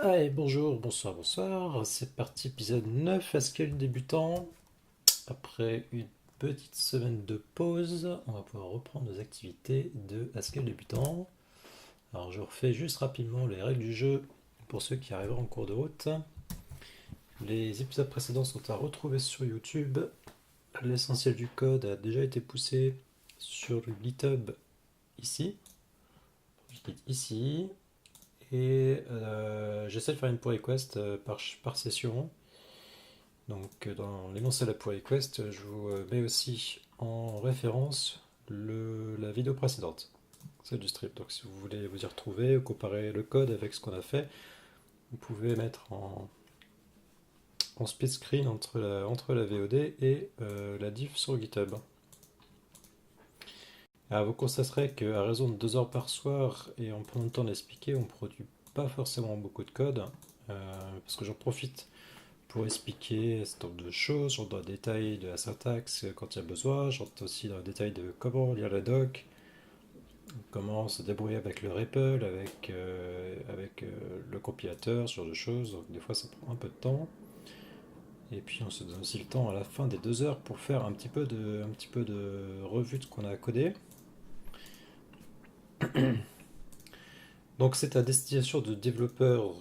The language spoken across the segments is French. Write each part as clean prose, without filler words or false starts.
Allez, bonjour, bonsoir, bonsoir. C'est parti, épisode 9, Haskell débutant. Après une petite semaine de pause, on va pouvoir reprendre nos activités de Haskell débutant. Alors, je refais juste rapidement les règles du jeu pour ceux qui arriveront en cours de route. Les épisodes précédents sont à retrouver sur YouTube. L'essentiel du code a déjà été poussé sur le GitHub ici. Je clique ici. Et j'essaie de faire une pull request par session. Donc dans l'énoncé de la pull request, je vous mets aussi en référence la vidéo précédente, celle du strip. Donc si vous voulez vous y retrouver ou comparer le code avec ce qu'on a fait, vous pouvez mettre en split screen entre la VOD et la diff sur GitHub. Alors vous constaterez qu'à raison de 2 heures par soir et en prenant le temps d'expliquer, on ne produit pas forcément beaucoup de code, parce que j'en profite pour expliquer un certain nombre de choses, genre dans le détail de la syntaxe quand il y a besoin, genre aussi dans le détail de comment lire la doc, comment se débrouiller avec le REPL, avec le compilateur, ce genre de choses. Donc des fois ça prend un peu de temps. Et puis on se donne aussi le temps à la fin des 2 heures pour faire un petit peu de revue de ce qu'on a codé. Donc c'est à destination de développeurs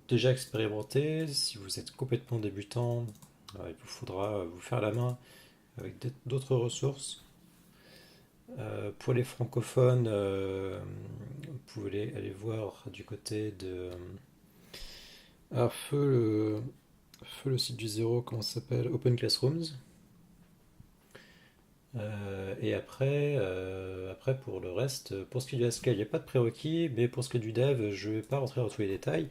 déjà expérimentés. Si vous êtes complètement débutant, il vous faudra vous faire la main avec d'autres ressources. Pour les francophones, vous pouvez aller voir du côté de feu le site du zéro, comment ça s'appelle? Open Classrooms. Et après, pour le reste, pour ce qui est du Haskell, il n'y a pas de prérequis, mais pour ce qui est du dev, je ne vais pas rentrer dans tous les détails.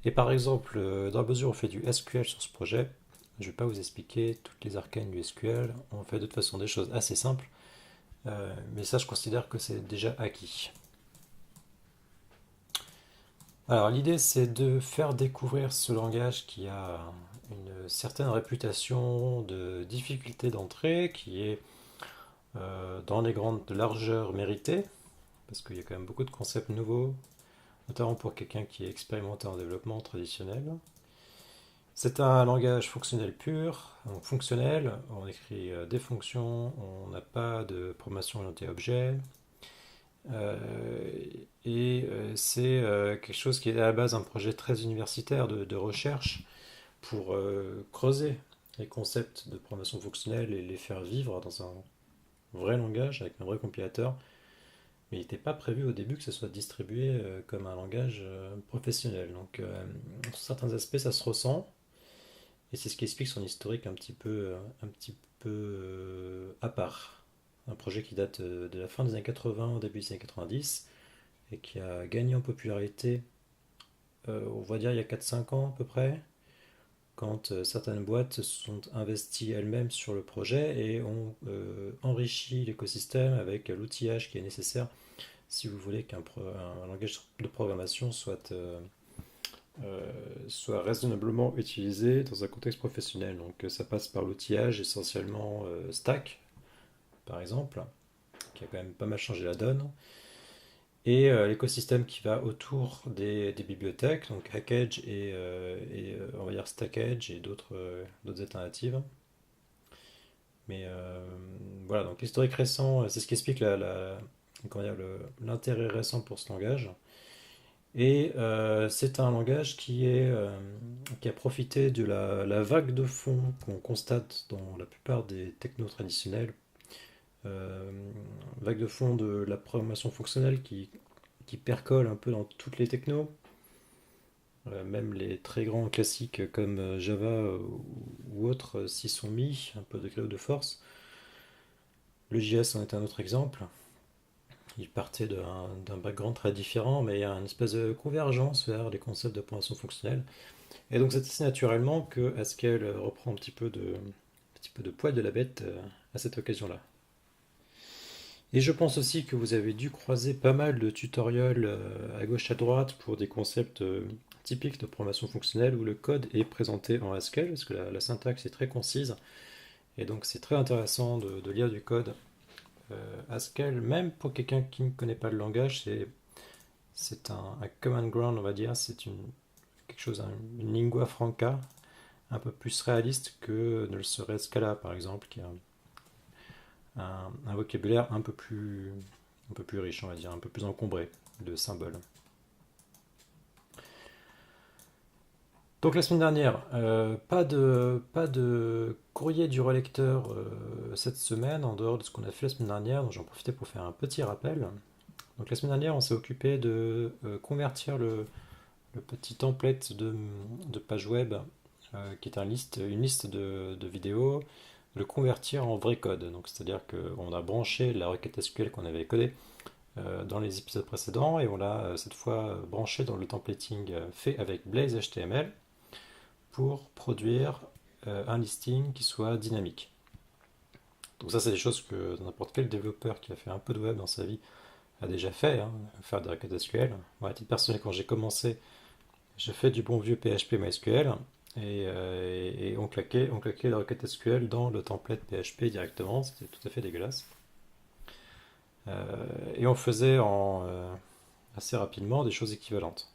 Et par exemple, dans la mesure où on fait du SQL sur ce projet, je ne vais pas vous expliquer toutes les arcanes du SQL. On fait de toute façon des choses assez simples, mais ça, je considère que c'est déjà acquis. Alors l'idée c'est de faire découvrir ce langage qui a une certaine réputation de difficulté d'entrée, qui est dans les grandes largeurs méritées, parce qu'il y a quand même beaucoup de concepts nouveaux, notamment pour quelqu'un qui est expérimenté en développement traditionnel. C'est un langage fonctionnel pur, donc fonctionnel, on écrit des fonctions, on n'a pas de programmation orientée objet, Euh, et c'est quelque chose qui est à la base un projet très universitaire de recherche pour creuser les concepts de programmation fonctionnelle et les faire vivre dans un vrai langage avec un vrai compilateur. Mais il n'était pas prévu au début que ce soit distribué comme un langage professionnel. Donc, sur certains aspects, ça se ressent. Et c'est ce qui explique son historique un petit peu à part. Un projet qui date de la fin des années 80 au début des années 90 et qui a gagné en popularité, on va dire il y a 4-5 ans à peu près, quand certaines boîtes se sont investies elles-mêmes sur le projet et ont enrichi l'écosystème avec l'outillage qui est nécessaire si vous voulez qu'un langage de programmation soit raisonnablement utilisé dans un contexte professionnel. Donc ça passe par l'outillage essentiellement Stack, par exemple, qui a quand même pas mal changé la donne, et l'écosystème qui va autour des bibliothèques, donc Hackage et on va dire Stackage et d'autres alternatives. Mais voilà, donc l'historique récent, c'est ce qui explique comment dire, l'intérêt récent pour ce langage. Et c'est un langage qui a profité de la vague de fond qu'on constate dans la plupart des technos traditionnels. Euh, Vague de fond de la programmation fonctionnelle qui percole un peu dans toutes les technos. Même les très grands classiques comme Java ou autres s'y sont mis, un peu de cloud de force. Le JS en est un autre exemple. Il partait d'un background très différent, mais il y a une espèce de convergence vers les concepts de programmation fonctionnelle. Et donc c'est assez naturellement que Haskell reprend un petit peu de poil de la bête à cette occasion-là. Et je pense aussi que vous avez dû croiser pas mal de tutoriels à gauche à droite pour des concepts typiques de programmation fonctionnelle où le code est présenté en Haskell, parce que la syntaxe est très concise, et donc c'est très intéressant de lire du code Haskell, même pour quelqu'un qui ne connaît pas le langage, c'est un common ground, on va dire, c'est quelque chose, une lingua franca un peu plus réaliste que ne le serait Scala par exemple, qui a un vocabulaire un peu plus riche, on va dire, un peu plus encombré de symboles. Donc la semaine dernière, pas de courrier du relecteur cette semaine, en dehors de ce qu'on a fait la semaine dernière, donc j'en profitais pour faire un petit rappel. Donc la semaine dernière, on s'est occupé de convertir le petit template de page web, qui est une liste de vidéos, de le convertir en vrai code. Donc c'est-à-dire qu'on a branché la requête SQL qu'on avait codée dans les épisodes précédents et on l'a cette fois branché dans le templating fait avec Blaze HTML pour produire un listing qui soit dynamique. Donc ça, c'est des choses que n'importe quel développeur qui a fait un peu de web dans sa vie a déjà fait, hein, faire des requêtes SQL. Moi, à titre personnel, quand j'ai commencé, j'ai fait du bon vieux PHP MySQL et on claquait la requête SQL dans le template PHP directement. C'était tout à fait dégueulasse. Et on faisait assez rapidement des choses équivalentes.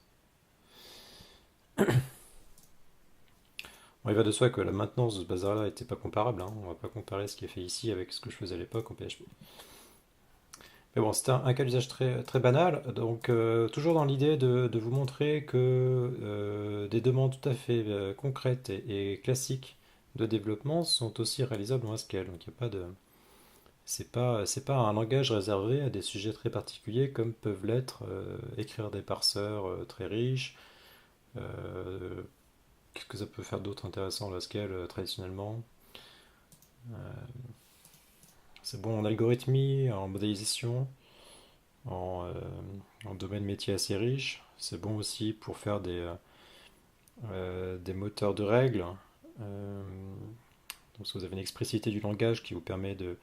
Bon, il va de soi que la maintenance de ce bazar-là n'était pas comparable, hein. On va pas comparer ce qui est fait ici avec ce que je faisais à l'époque en PHP. Mais bon, c'était un cas d'usage très banal, donc toujours dans l'idée de vous montrer que des demandes tout à fait concrètes et classiques de développement sont aussi réalisables en SQL. Donc il y a pas de, c'est pas un langage réservé à des sujets très particuliers comme peuvent l'être écrire des parseurs très riches. euh, Qu'est-ce que ça peut faire d'autre intéressant le SQL traditionnellement? C'est bon en algorithmie, en modélisation, en, euh, en domaine métier assez riche. C'est bon aussi pour faire des moteurs de règles. Euh, donc si vous avez une explicité du langage qui vous permet de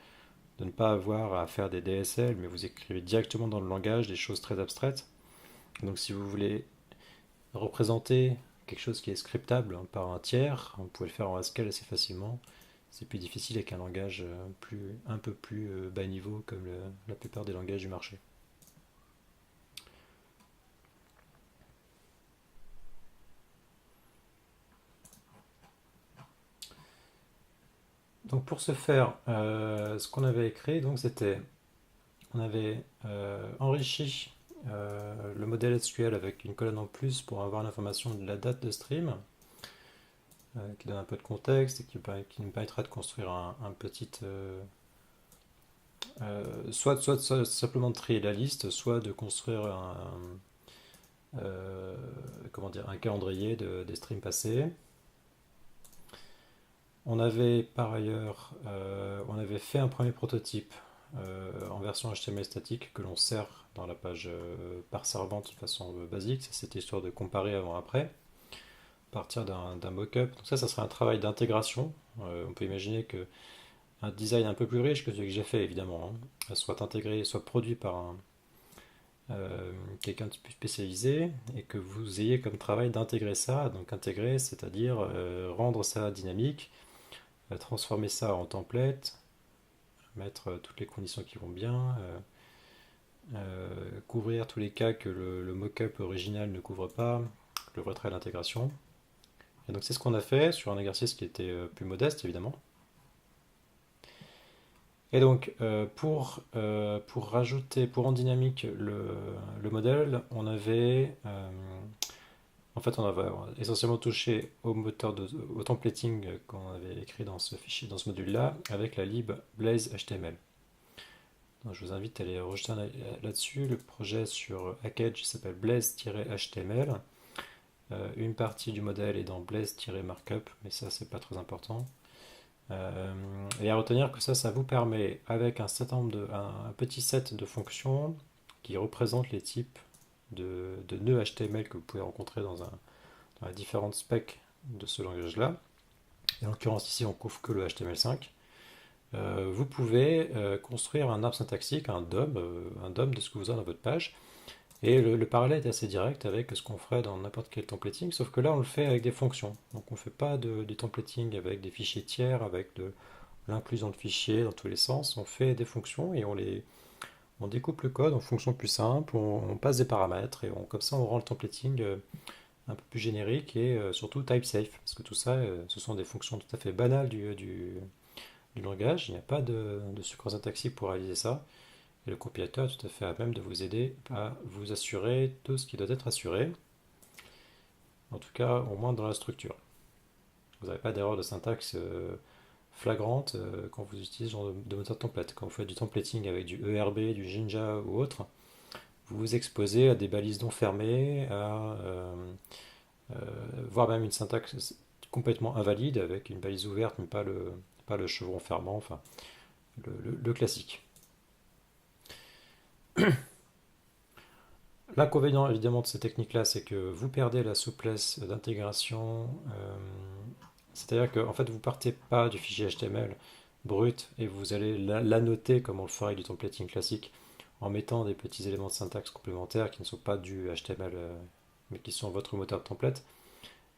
ne pas avoir à faire des DSL, mais vous écrivez directement dans le langage des choses très abstraites. Donc si vous voulez représenter quelque chose qui est scriptable par un tiers, vous pouvez le faire en Haskell assez facilement. C'est plus difficile avec un langage un peu plus bas niveau comme la plupart des langages du marché. Donc pour ce faire, ce qu'on avait écrit, donc c'était, on avait enrichi le modèle SQL avec une colonne en plus pour avoir l'information de la date de stream, qui donne un peu de contexte et qui nous permettra de construire un petit, soit simplement de trier la liste, soit de construire euh, comment dire, un calendrier des streams passés. On avait par ailleurs, on avait fait un premier prototype en version HTML statique que l'on sert dans la page par servante de façon basique. Ça, c'était histoire de comparer avant-après, partir d'un mock-up. Donc ça serait un travail d'intégration. On peut imaginer que un design un peu plus riche que celui que j'ai fait, évidemment, hein, soit intégré, soit produit par quelqu'un de plus spécialisé et que vous ayez comme travail d'intégrer ça. Donc intégrer, c'est-à-dire rendre ça dynamique, transformer ça en template, mettre toutes les conditions qui vont bien, couvrir tous les cas que le mock-up original ne couvre pas, le retrait d'intégration. Et donc c'est ce qu'on a fait sur un exercice qui était plus modeste évidemment. Et donc pour rajouter, pour rendre dynamique le modèle, en fait, on avait essentiellement touché au templating qu'on avait écrit dans ce fichier, dans ce module-là, avec la lib Blaze HTML. Donc, je vous invite à aller rejeter un œil là-dessus. Le projet sur Hackage s'appelle Blaze-HTML. Une partie du modèle est dans Blaze-Markup, mais ça, c'est pas très important. Et à retenir que ça vous permet, avec un petit set de fonctions qui représentent les types de nœuds HTML que vous pouvez rencontrer dans les différentes specs de ce langage-là. Et en l'occurrence, ici, on couvre que le HTML5. Vous pouvez construire un arbre syntaxique, un DOM de ce que vous avez dans votre page. Et le parallèle est assez direct avec ce qu'on ferait dans n'importe quel templating, sauf que là, on le fait avec des fonctions. Donc, on ne fait pas du templating avec des fichiers tiers, avec de l'inclusion de fichiers dans tous les sens. On fait des fonctions et on découpe le code en fonctions plus simples, on passe des paramètres et comme ça, on rend le templating un peu plus générique et surtout type safe, parce que tout ça, ce sont des fonctions tout à fait banales du langage. Il n'y a pas de sucre syntaxique pour réaliser ça. Et le compilateur est tout à fait à même de vous aider à vous assurer tout ce qui doit être assuré, en tout cas au moins dans la structure. Vous n'avez pas d'erreur de syntaxe flagrante quand vous utilisez ce genre de moteur template. Quand vous faites du templating avec du ERB, du Jinja ou autre, vous vous exposez à des balises non fermées, voire même une syntaxe complètement invalide avec une balise ouverte mais pas le chevron fermant, enfin le classique. L'inconvénient évidemment de ces techniques-là, c'est que vous perdez la souplesse d'intégration. C'est-à-dire que en fait, vous partez pas du fichier HTML brut et vous allez l'annoter comme on le ferait avec du templating classique en mettant des petits éléments de syntaxe complémentaires qui ne sont pas du HTML mais qui sont votre moteur de template.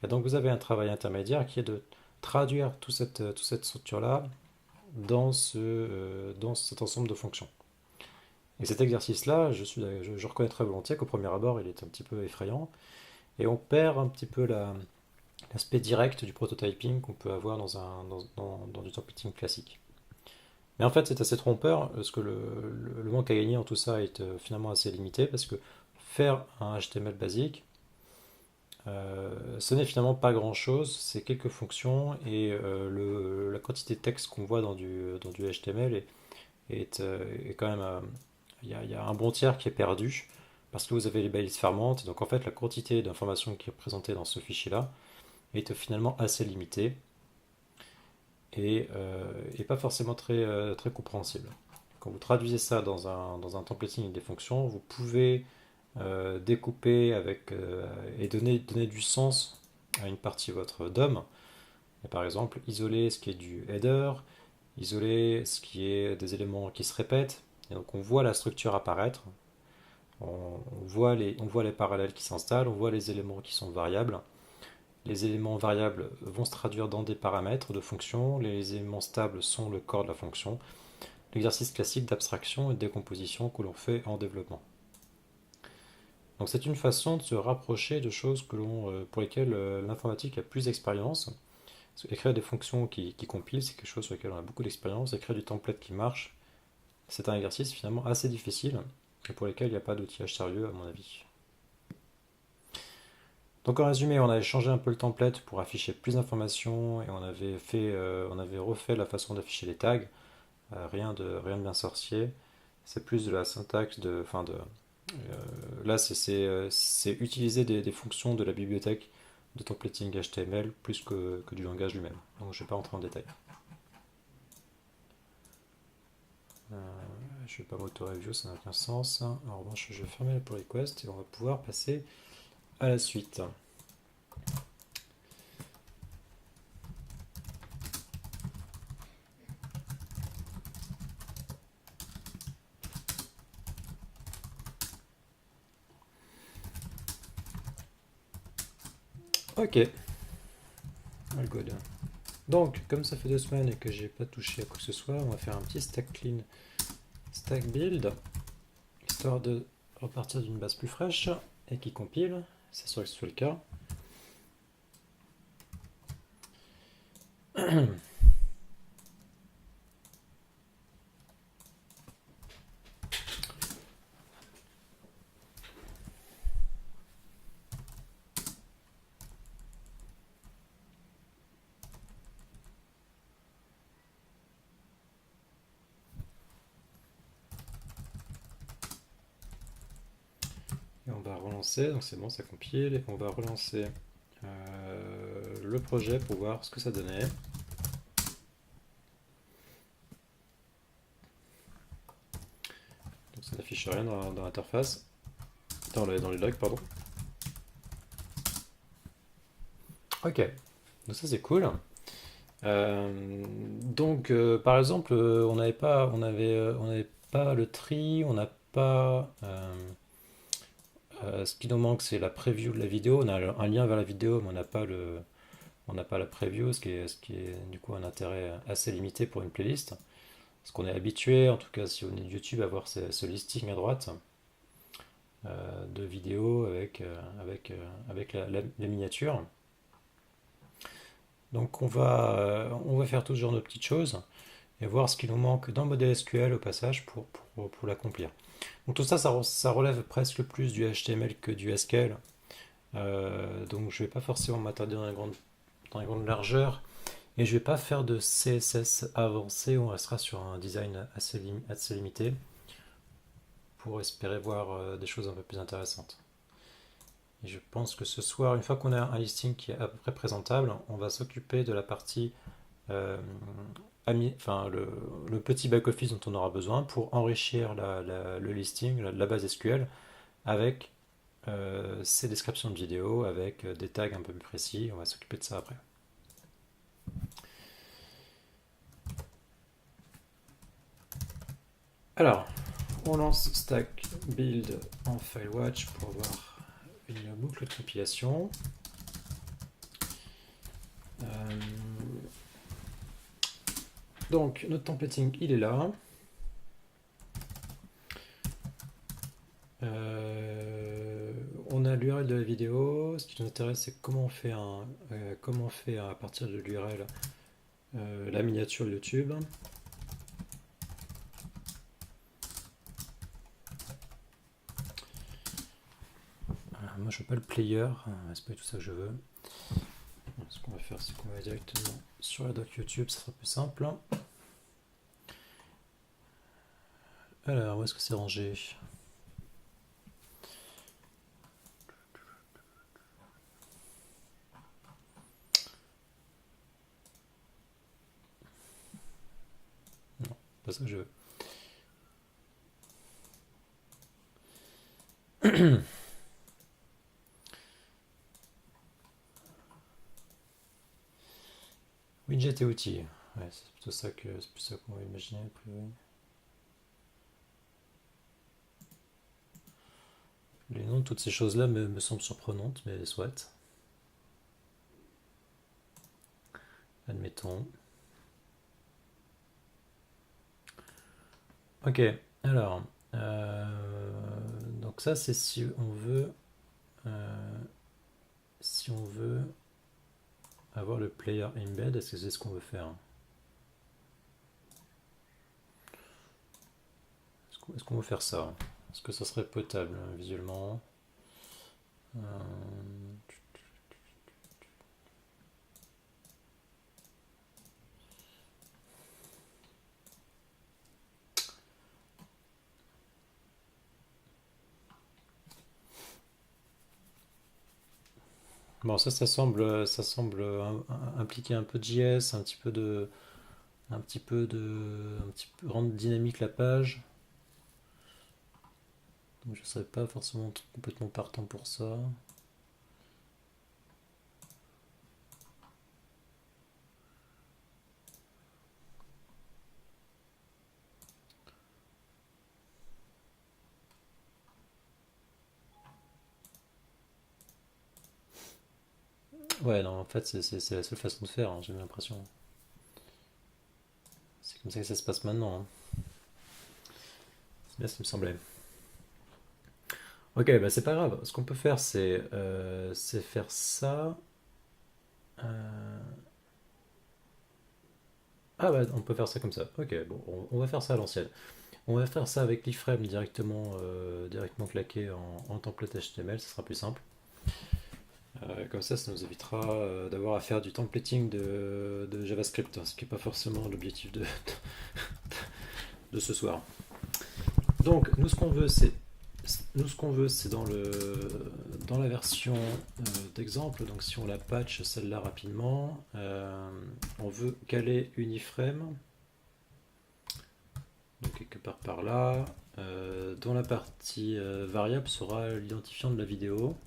Et donc vous avez un travail intermédiaire qui est de traduire toute cette structure-là dans cet ensemble de fonctions. Et cet exercice-là, je reconnais très volontiers qu'au premier abord, il est un petit peu effrayant, et on perd un petit peu l'aspect direct du prototyping qu'on peut avoir dans du templating classique. Mais en fait, c'est assez trompeur, parce que le manque à gagner en tout ça est finalement assez limité, parce que faire un HTML basique, ce n'est finalement pas grand-chose, c'est quelques fonctions, et la quantité de texte qu'on voit dans du HTML est quand même... il y a un bon tiers qui est perdu parce que vous avez les balises fermantes. Donc en fait, la quantité d'informations qui est représentée dans ce fichier-là est finalement assez limitée et pas forcément très compréhensible. Quand vous traduisez ça dans un templating avec des fonctions, vous pouvez découper et donner du sens à une partie de votre DOM. Et par exemple, isoler ce qui est du header, isoler ce qui est des éléments qui se répètent. Et donc on voit la structure apparaître, on voit les parallèles qui s'installent, on voit les éléments qui sont variables. Les éléments variables vont se traduire dans des paramètres de fonction, les éléments stables sont le corps de la fonction. L'exercice classique d'abstraction et de décomposition que l'on fait en développement. Donc c'est une façon de se rapprocher de choses pour lesquelles l'informatique a plus d'expérience. Écrire des fonctions qui compilent, c'est quelque chose sur lequel on a beaucoup d'expérience. Écrire du template qui marche, c'est un exercice finalement assez difficile et pour lequel il n'y a pas d'outillage sérieux à mon avis. Donc en résumé, on avait changé un peu le template pour afficher plus d'informations et on avait refait la façon d'afficher les tags. Rien de bien sorcier. C'est plus de la syntaxe là, c'est utiliser des fonctions de la bibliothèque de templating HTML plus que du langage lui-même. Donc je ne vais pas entrer en détail. Je ne vais pas m'auto-review, ça n'a aucun sens. En revanche, je vais fermer la pull request et on va pouvoir passer à la suite. Ok, all good. Donc, comme ça fait 2 semaines et que j'ai pas touché à quoi que ce soit, on va faire un petit stack clean, stack build, histoire de repartir d'une base plus fraîche et qui compile. C'est sûr que ce soit le cas. Et on va relancer, donc c'est bon, ça compile, et on va relancer le projet pour voir ce que ça donnait. Donc ça n'affiche rien dans l'interface, dans les logs, pardon. Ok, donc ça c'est cool. Donc par exemple, on n'avait pas le tri, on n'a pas ce qui nous manque, c'est la preview de la vidéo. On a un lien vers la vidéo, mais on n'a pas la preview, ce qui est du coup un intérêt assez limité pour une playlist. Parce qu'on est habitué, en tout cas si on est YouTube, à voir ce listing à droite. de vidéo avec la miniature. Donc on va faire tout ce genre de petites choses et voir ce qu'il nous manque dans le modèle SQL au passage pour l'accomplir. Donc tout ça, ça relève presque plus du HTML que du SQL. Donc je ne vais pas forcément m'attarder dans les grandes largeurs et je ne vais pas faire de CSS avancé, on restera sur un design assez limité pour espérer voir des choses un peu plus intéressantes. Et je pense que ce soir, une fois qu'on a un listing qui est à peu près présentable, on va s'occuper de la partie, euh, enfin le petit back-office dont on aura besoin pour enrichir le listing, la base SQL, avec ces descriptions de vidéos, avec des tags un peu plus précis. On va s'occuper de ça après. Alors, on lance stack build en FileWatch pour avoir une boucle de compilation. Donc notre templating il est là. On a l'URL de la vidéo. Ce qui nous intéresse c'est comment on fait à partir de l'URL la miniature YouTube. Moi je veux pas le player, c'est pas du tout ça que je veux. Ce qu'on va faire c'est qu'on va directement sur la doc YouTube, ça sera plus simple. Alors où est-ce que c'est rangé? Non, pas ça que je veux. Widget et outils. Ouais, c'est plutôt ça c'est plus ça qu'on va imaginer a priori. Les noms de toutes ces choses-là me semblent surprenantes, mais soit. Admettons. Ok, alors. Donc ça c'est si on veut avoir le player embed, est-ce que c'est ce qu'on veut faire? Est-ce qu'on veut faire ça? Est-ce que ça serait potable visuellement? Euh, Bon, ça semble impliquer un peu de JS, un petit peu rendre dynamique la page. Donc je ne serais pas forcément complètement partant pour ça. Ouais, non, en fait, c'est la seule façon de faire, hein, j'ai l'impression. C'est comme ça que ça se passe maintenant, hein. C'est bien ce qui me semblait. Ok, bah c'est pas grave. Ce qu'on peut faire, c'est faire ça. euh, Ah bah on peut faire ça comme ça. Ok, bon, on va faire ça à l'ancienne. On va faire ça avec l'iframe directement claqué en template HTML, ce sera plus simple. Comme ça nous évitera d'avoir à faire du templating de JavaScript, hein, ce qui n'est pas forcément l'objectif de ce soir. Donc nous ce qu'on veut c'est dans la version d'exemple. Donc si on la patch celle-là rapidement, on veut caler une iframe. Donc quelque part par là, dont la partie variable sera l'identifiant de la vidéo.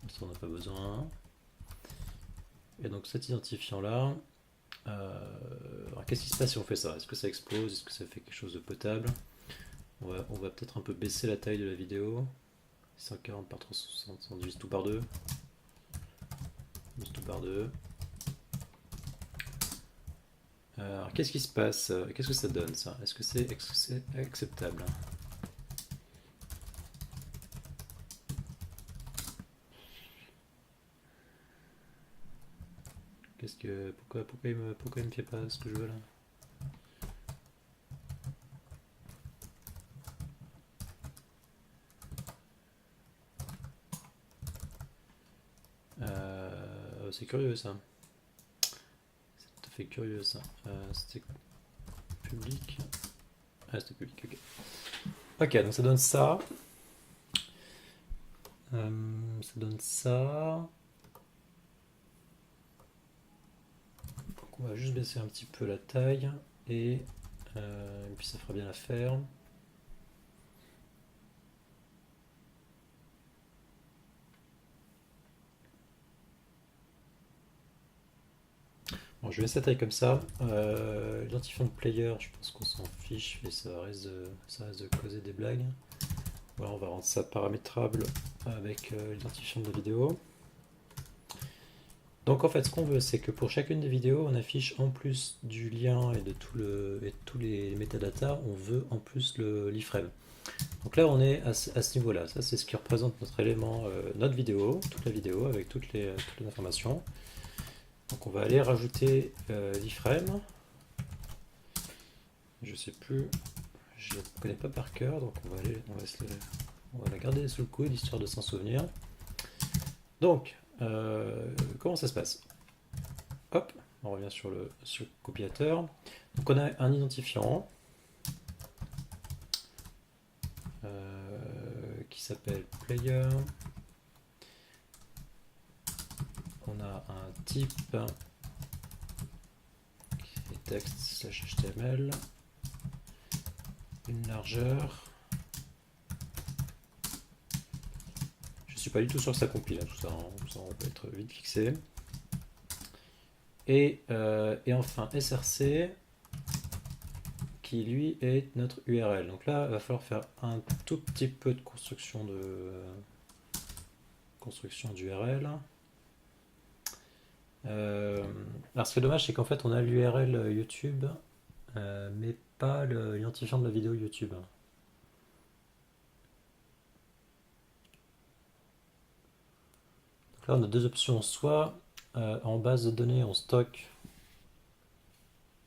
Ça on n'a pas besoin. Et donc cet identifiant là, qu'est-ce qui se passe si on fait ça? Est-ce que ça explose? Est-ce que ça fait quelque chose de potable? On va peut-être un peu baisser la taille de la vidéo. 140 par 360, on divise tout par 2. Divise tout par 2. Alors, qu'est-ce qui se passe? Qu'est-ce que ça donne ça? Est-ce que c'est acceptable? Pourquoi il me fait pas ce que je veux là? C'est curieux ça. C'est tout à fait curieux ça. C'était public. Ah, c'était public, ok. Ok, donc ça donne ça. Ça donne ça. Donc on va juste baisser un petit peu la taille et puis ça fera bien l'affaire. Bon, je vais laisser la taille comme ça. L'identifiant de player, je pense qu'on s'en fiche et ça reste de causer des blagues. Voilà, on va rendre ça paramétrable avec l'identifiant de vidéo. Donc en fait, ce qu'on veut, c'est que pour chacune des vidéos, on affiche en plus du lien et de tous les métadatas, on veut en plus l'iframe. Donc là, on est à ce niveau-là. Ça, c'est ce qui représente notre élément, notre vidéo, toute la vidéo avec toutes les informations. Donc on va aller rajouter l'iframe. Je sais plus, je ne connais pas par cœur, donc on va la garder sous le coude histoire de s'en souvenir. Donc, comment ça se passe? Hop, on revient sur le compilateur. Donc on a un identifiant qui s'appelle player. On a un type qui est text/html, une largeur. Je suis pas du tout sûr que ça compile, hein, tout ça on peut être vite fixé. Et enfin src qui lui est notre URL. Donc là, il va falloir faire un tout petit peu de construction d'URL. Alors ce qui est dommage, c'est qu'en fait on a l'URL YouTube, mais pas l'identifiant de la vidéo YouTube. Donc là on a deux options, soit en base de données on stocke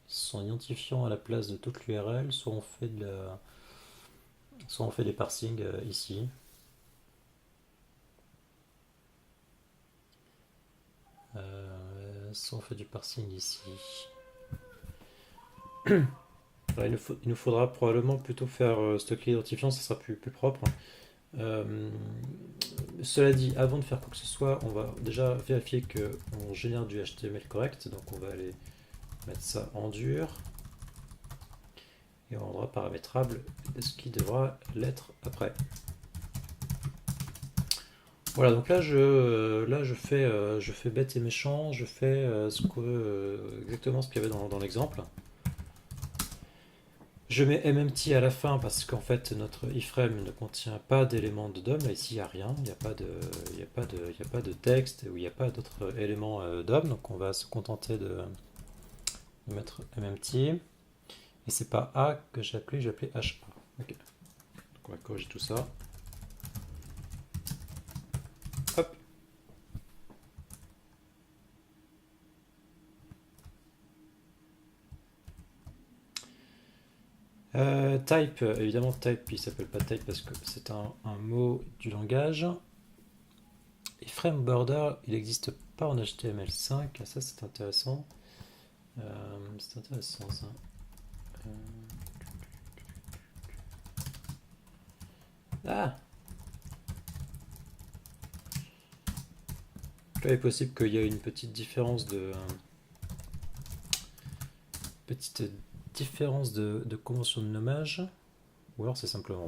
son identifiant à la place de toute l'URL, soit on fait des parsings ici. Soit on fait du parsing ici. Alors, il nous faudra probablement plutôt faire stocker l'identifiant, ça sera plus propre. Cela dit, avant de faire quoi que ce soit, on va déjà vérifier qu'on génère du HTML correct. Donc on va aller mettre ça en dur. Et on rendra paramétrable ce qui devra l'être après. Voilà, donc là je fais bête et méchant, je fais exactement ce qu'il y avait dans l'exemple. Je mets MMT à la fin parce qu'en fait notre iframe ne contient pas d'éléments de DOM. Là ici il n'y a rien, il n'y a pas de texte ou il n'y a pas d'autres éléments DOM. Donc on va se contenter de mettre MMT. Et c'est pas A que j'ai appelé HA. Ok. Donc on va corriger tout ça. Hop. Type, évidemment type, il s'appelle pas type parce que c'est un mot du langage. Et frame border, il n'existe pas en HTML5. Ah, ça c'est intéressant. C'est intéressant ça. Ah! Là, il est possible qu'il y ait une petite différence de convention de nommage, ou alors c'est simplement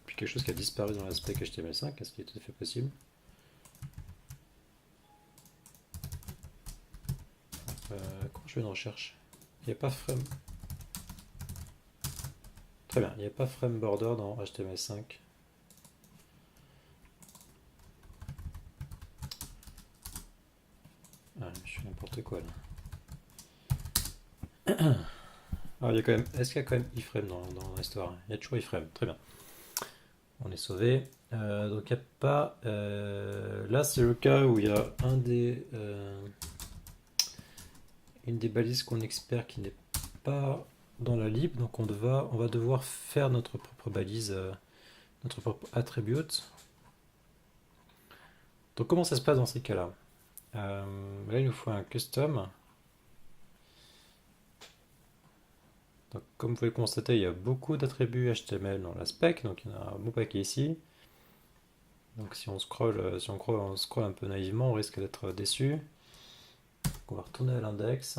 quelque chose qui a disparu dans l'aspect HTML5, ce qui est tout à fait possible. Quand je fais une recherche, il n'y a pas frame. Très bien, il n'y a pas frame border dans HTML5. Ah, je fais n'importe quoi là. Alors, il y a quand même, est-ce qu'il y a quand même iframe dans l'histoire? Il y a toujours iframe, très bien. On est sauvé. Donc, il n'y a pas. Là, c'est le cas où il y a une des balises qu'on espère qui n'est pas dans la lib. Donc, on va devoir faire notre propre balise, notre propre attribute. Donc, comment ça se passe dans ces cas-là? Là, il nous faut un custom. Donc, comme vous pouvez le constater, il y a beaucoup d'attributs HTML dans la spec, donc il y en a un bon paquet ici. Donc si on scroll un peu naïvement, on risque d'être déçu. Donc, on va retourner à l'index.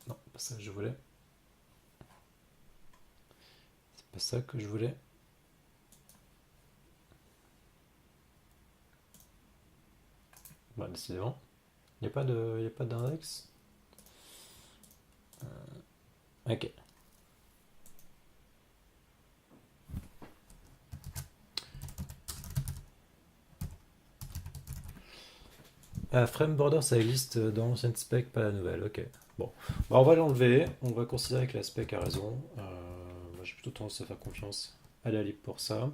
Non, pas ça que je voulais. C'est pas ça que je voulais. Bah, décidément. Il n'y a pas d'index. Ok. Frame border, ça existe dans l'ancienne spec, pas la nouvelle. Ok. Bon. Bah, on va l'enlever. On va considérer que la spec a raison. Moi, j'ai plutôt tendance à faire confiance à la lib pour ça.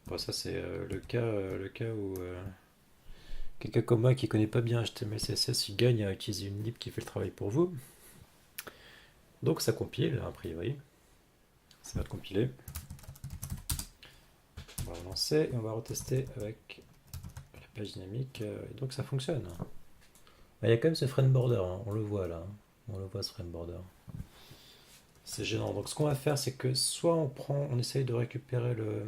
Bon, ça, c'est le cas où quelqu'un comme moi qui connaît pas bien HTML, CSS, il gagne à utiliser une lib qui fait le travail pour vous. Donc, ça compile, a priori. Ça va compiler. On va relancer et on va retester avec la page dynamique. Et donc, ça fonctionne. Il y a quand même ce frame border, hein. On le voit là. On le voit ce frame border. C'est gênant. Donc, ce qu'on va faire, c'est que soit on essaye de récupérer le.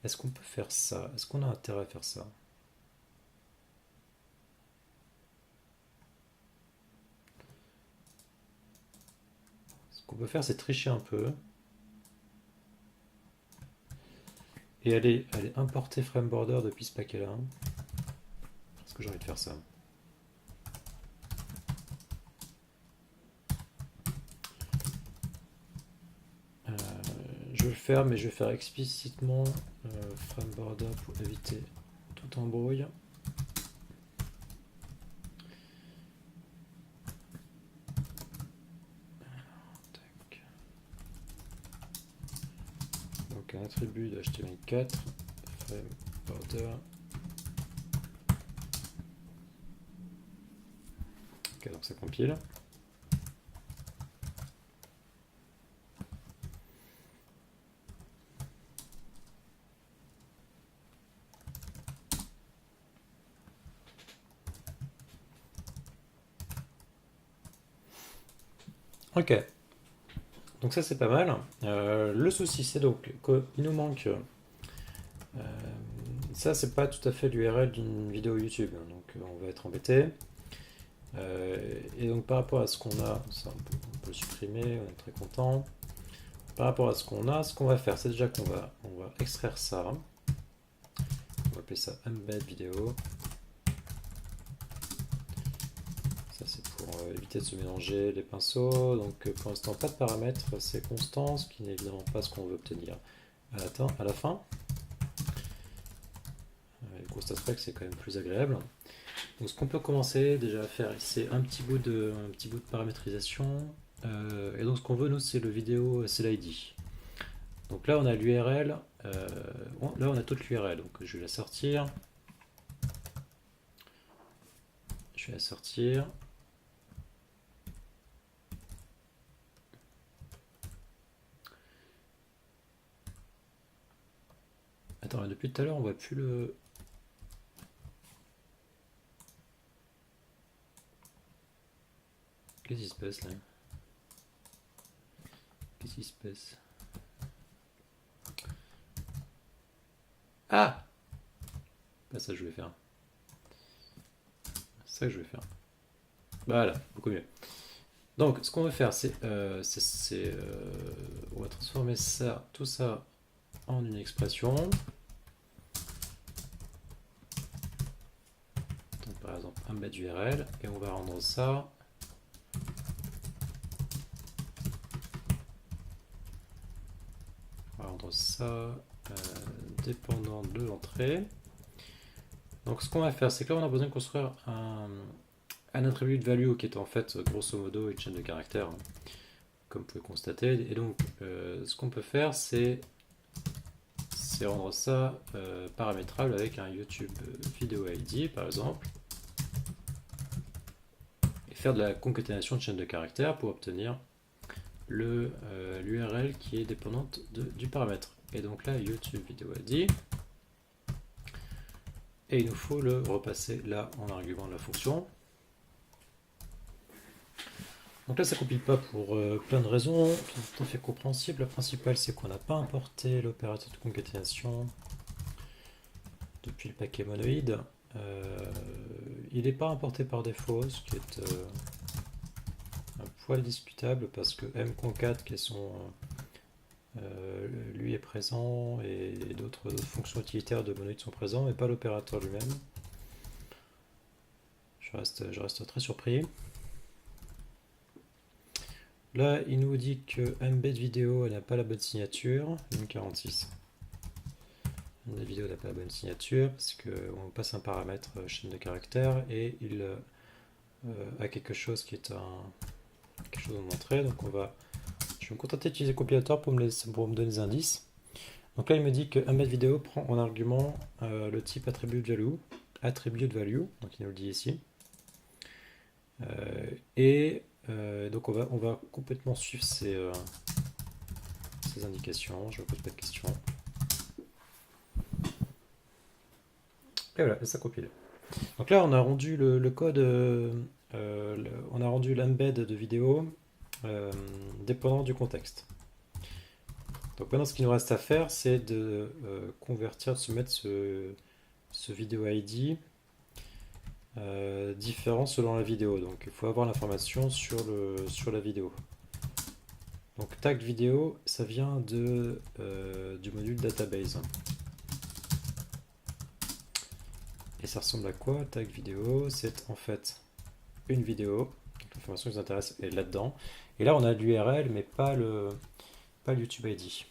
Est-ce qu'on peut faire ça? Est-ce qu'on a intérêt à faire ça? Ce qu'on peut faire, c'est tricher un peu et aller importer frame border depuis ce paquet-là. Parce que j'ai envie de faire ça. Je vais le faire, mais je vais faire explicitement frame border pour éviter toute embrouille. Donc un attribut de HTML4, frame border. Ok, donc ça compile. Ok, donc ça c'est pas mal. Le souci c'est donc qu'il nous manque. Ça c'est pas tout à fait l'URL d'une vidéo YouTube, hein, donc on va être embêté. Et donc par rapport à ce qu'on a, ça on peut le supprimer, on est très content. Par rapport à ce qu'on a, ce qu'on va faire, c'est déjà on va extraire ça. On va appeler ça embed vidéo. Ça c'est pour éviter de se mélanger les pinceaux. Donc pour l'instant pas de paramètres, c'est constant, ce qui n'est évidemment pas ce qu'on veut obtenir à la fin. On constaterait que c'est quand même plus agréable. Donc ce qu'on peut commencer déjà à faire, c'est un petit bout de paramétrisation. Et donc ce qu'on veut nous, c'est le vidéo, c'est l'ID. Donc là on a l'URL, là on a toute l'URL, donc je vais la sortir. Je vais la sortir. Attends, depuis tout à l'heure on voit plus le. Qu'est-ce qui se passe là? Qu'est-ce qui se passe? Ah! Pas ça que je vais faire. C'est ça que je vais faire. Voilà, beaucoup mieux. Donc, ce qu'on va faire, c'est, on va transformer ça, tout ça en une expression. Donc, par exemple, embed URL, et on va rendre ça. On va rendre ça dépendant de l'entrée. Donc ce qu'on va faire, c'est que là on a besoin de construire un attribut de value qui est en fait grosso modo une chaîne de caractères, hein, comme vous pouvez constater. Et donc ce qu'on peut faire, c'est rendre ça paramétrable avec un YouTube Video ID par exemple, et faire de la concaténation de chaînes de caractères pour obtenir l'URL qui est dépendante du paramètre. Et donc là, YouTube Video ID, et il nous faut le repasser là en argument de la fonction. Donc là, ça ne compile pas pour plein de raisons, tout à fait compréhensible. La principale, c'est qu'on n'a pas importé l'opérateur de concaténation depuis le paquet monoïde. Il n'est pas importé par défaut, ce qui est un poil discutable parce que mconcat, qui est lui est présent et d'autres fonctions utilitaires de monoïde sont présents, mais pas l'opérateur lui-même. Je reste très surpris. Là, il nous dit que embed vidéo n'a pas la bonne signature, ligne 46. Embed vidéo n'a pas la bonne signature parce qu'on passe un paramètre chaîne de caractères et il a quelque chose qui est quelque chose à montrer. Donc je vais me contenter d'utiliser le compilateur pour me donner des indices. Donc là, il me dit que embed vidéo prend en argument le type attribute value, donc il nous le dit ici. Donc on va complètement suivre ces indications, je ne pose pas de questions. Et voilà, et ça compile. Donc là on a rendu le code, on a rendu l'embed de vidéo dépendant du contexte. Donc maintenant ce qu'il nous reste à faire, c'est de convertir, de se mettre ce vidéo ID différent selon la vidéo. Donc il faut avoir l'information sur la vidéo. Donc tag vidéo, ça vient du module database. Et ça ressemble à quoi? Tag vidéo, c'est en fait une vidéo. L'information qui nous intéresse est là-dedans. Et là on a l'URL mais pas le YouTube ID.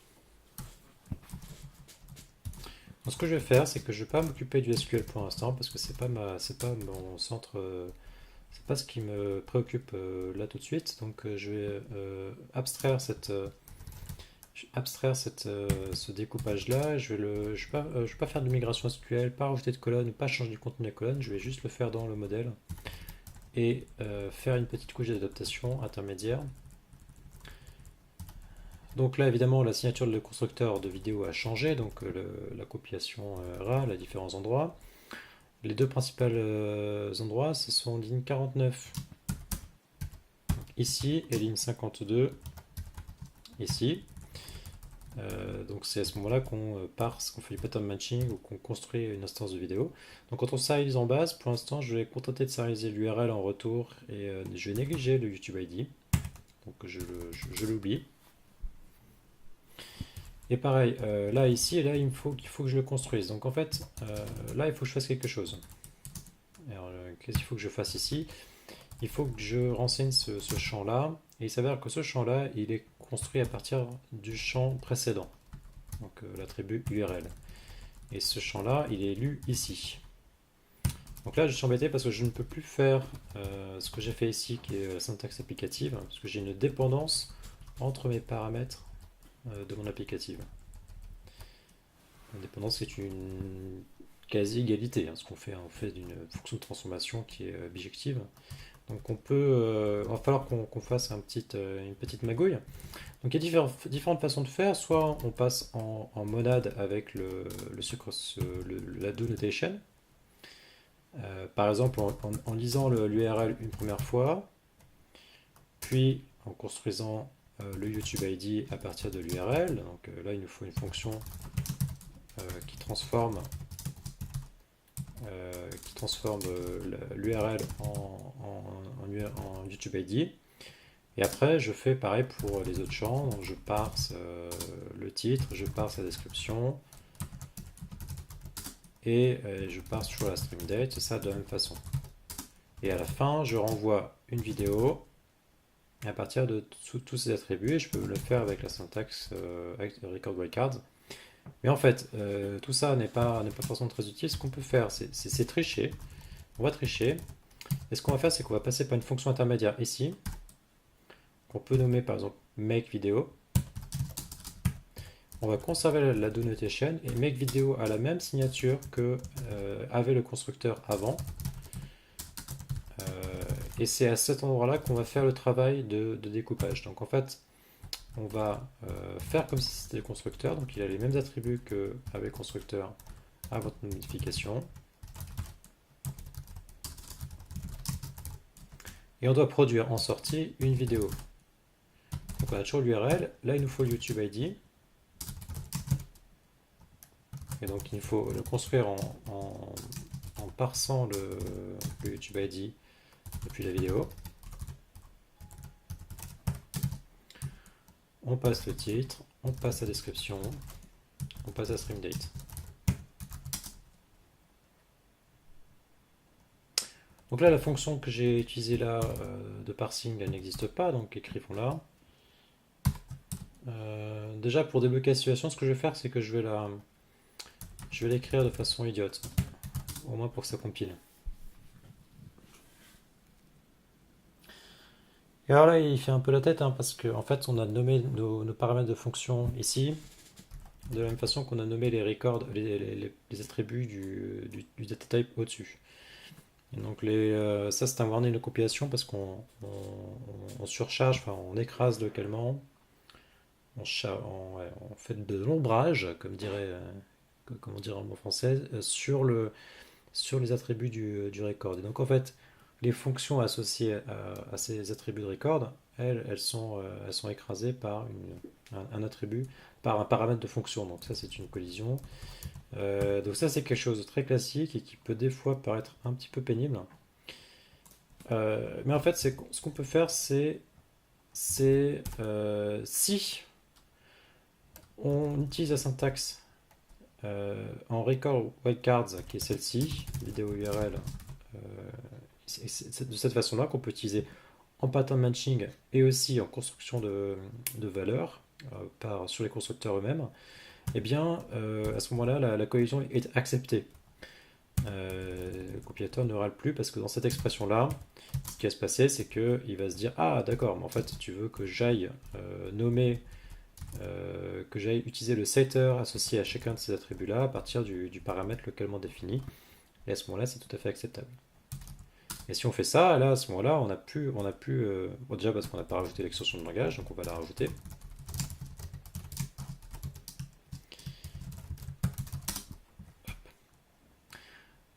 Donc, ce que je vais faire, c'est que je ne vais pas m'occuper du SQL pour l'instant parce que c'est pas mon centre, c'est pas ce qui me préoccupe là tout de suite. Donc je vais abstraire ce découpage là. Je vais pas faire de migration SQL, pas rajouter de colonnes, pas changer du contenu des colonnes. Je vais juste le faire dans le modèle et faire une petite couche d'adaptation intermédiaire. Donc là, évidemment, la signature de constructeur de vidéo a changé, donc la compilation RA à différents endroits. Les deux principaux endroits, ce sont ligne 49 ici et ligne 52 ici. Donc c'est à ce moment-là qu'on parse, qu'on fait du pattern matching ou qu'on construit une instance de vidéo. Donc quand on serialise en base, pour l'instant, je vais contenter de serialiser l'URL en retour et je vais négliger le YouTube ID. Donc je l'oublie. Et pareil, là, ici, et là, il faut que je le construise. Donc en fait, là, il faut que je fasse quelque chose. Alors, qu'est-ce qu'il faut que je fasse ici? Il faut que je renseigne ce champ-là. Et il s'avère que ce champ-là, il est construit à partir du champ précédent. Donc l'attribut URL. Et ce champ-là, il est lu ici. Donc là, je suis embêté parce que je ne peux plus faire ce que j'ai fait ici, qui est la syntaxe applicative, parce que j'ai une dépendance entre mes paramètres de mon applicative. L'indépendance est une quasi-égalité, hein, parce qu'on fait d'une fonction de transformation qui est bijective. Donc il va falloir qu'on fasse une petite magouille. Donc il y a différentes façons de faire. Soit on passe en monade avec la do notation. Par exemple en lisant l'URL une première fois, puis en construisant le YouTube ID à partir de l'URL. Donc là, il nous faut une fonction qui transforme l'URL en YouTube ID. Et après, je fais pareil pour les autres champs. Donc je parse le titre, je parse la description et je parse toujours la stream date, ça de la même façon. Et à la fin, je renvoie une vidéo à partir de tous ces attributs, et je peux le faire avec la syntaxe avec record wildcards. Mais en fait, tout ça n'est pas forcément très utile. Ce qu'on peut faire, c'est tricher. On va tricher. Et ce qu'on va faire, c'est qu'on va passer par une fonction intermédiaire ici, qu'on peut nommer par exemple make video. On va conserver la do notation et make video a la même signature que avait le constructeur avant. Et c'est à cet endroit-là qu'on va faire le travail de découpage. Donc en fait, on va faire comme si c'était le constructeur. Donc il a les mêmes attributs qu'avec le constructeur à votre modification. Et on doit produire en sortie une vidéo. Donc on a toujours l'URL. Là, il nous faut le YouTube ID. Et donc il faut le construire en parsant le YouTube ID depuis la vidéo. On passe le titre, on passe la description, on passe la stream date. Donc là, la fonction que j'ai utilisée là de parsing, elle n'existe pas, donc écrivons-la. Déjà, pour débloquer la situation, ce que je vais faire, c'est que je vais l'écrire de façon idiote, au moins pour que ça compile. Et alors là, il fait un peu la tête, hein, parce qu'en fait, on a nommé nos paramètres de fonction ici, de la même façon qu'on a nommé les records, les attributs du data type au-dessus. Et donc ça, c'est un warning de compilation parce qu'on surcharge, enfin, on écrase localement, on fait de l'ombrage, comme on dirait en mot français, sur les attributs du record. Et donc en fait, les fonctions associées à ces attributs de record, elles sont écrasées par un attribut, par un paramètre de fonction. Donc ça, c'est une collision. Donc ça, c'est quelque chose de très classique et qui peut des fois paraître un petit peu pénible. Mais en fait, ce qu'on peut faire, c'est si on utilise la syntaxe en record wildcards, qui est celle-ci, vidéo URL, c'est de cette façon-là qu'on peut utiliser en pattern matching et aussi en construction de valeurs sur les constructeurs eux-mêmes. Et bien, à ce moment-là, la collision est acceptée. Le compilateur ne râle plus parce que dans cette expression-là, ce qui va se passer, c'est qu'il va se dire ah d'accord, mais en fait tu veux que j'aille que j'aille utiliser le setter associé à chacun de ces attributs-là à partir du paramètre localement défini. Et à ce moment-là, c'est tout à fait acceptable. Et si on fait ça, là à ce moment-là, bon, déjà parce qu'on n'a pas rajouté l'extension de langage, donc on va la rajouter.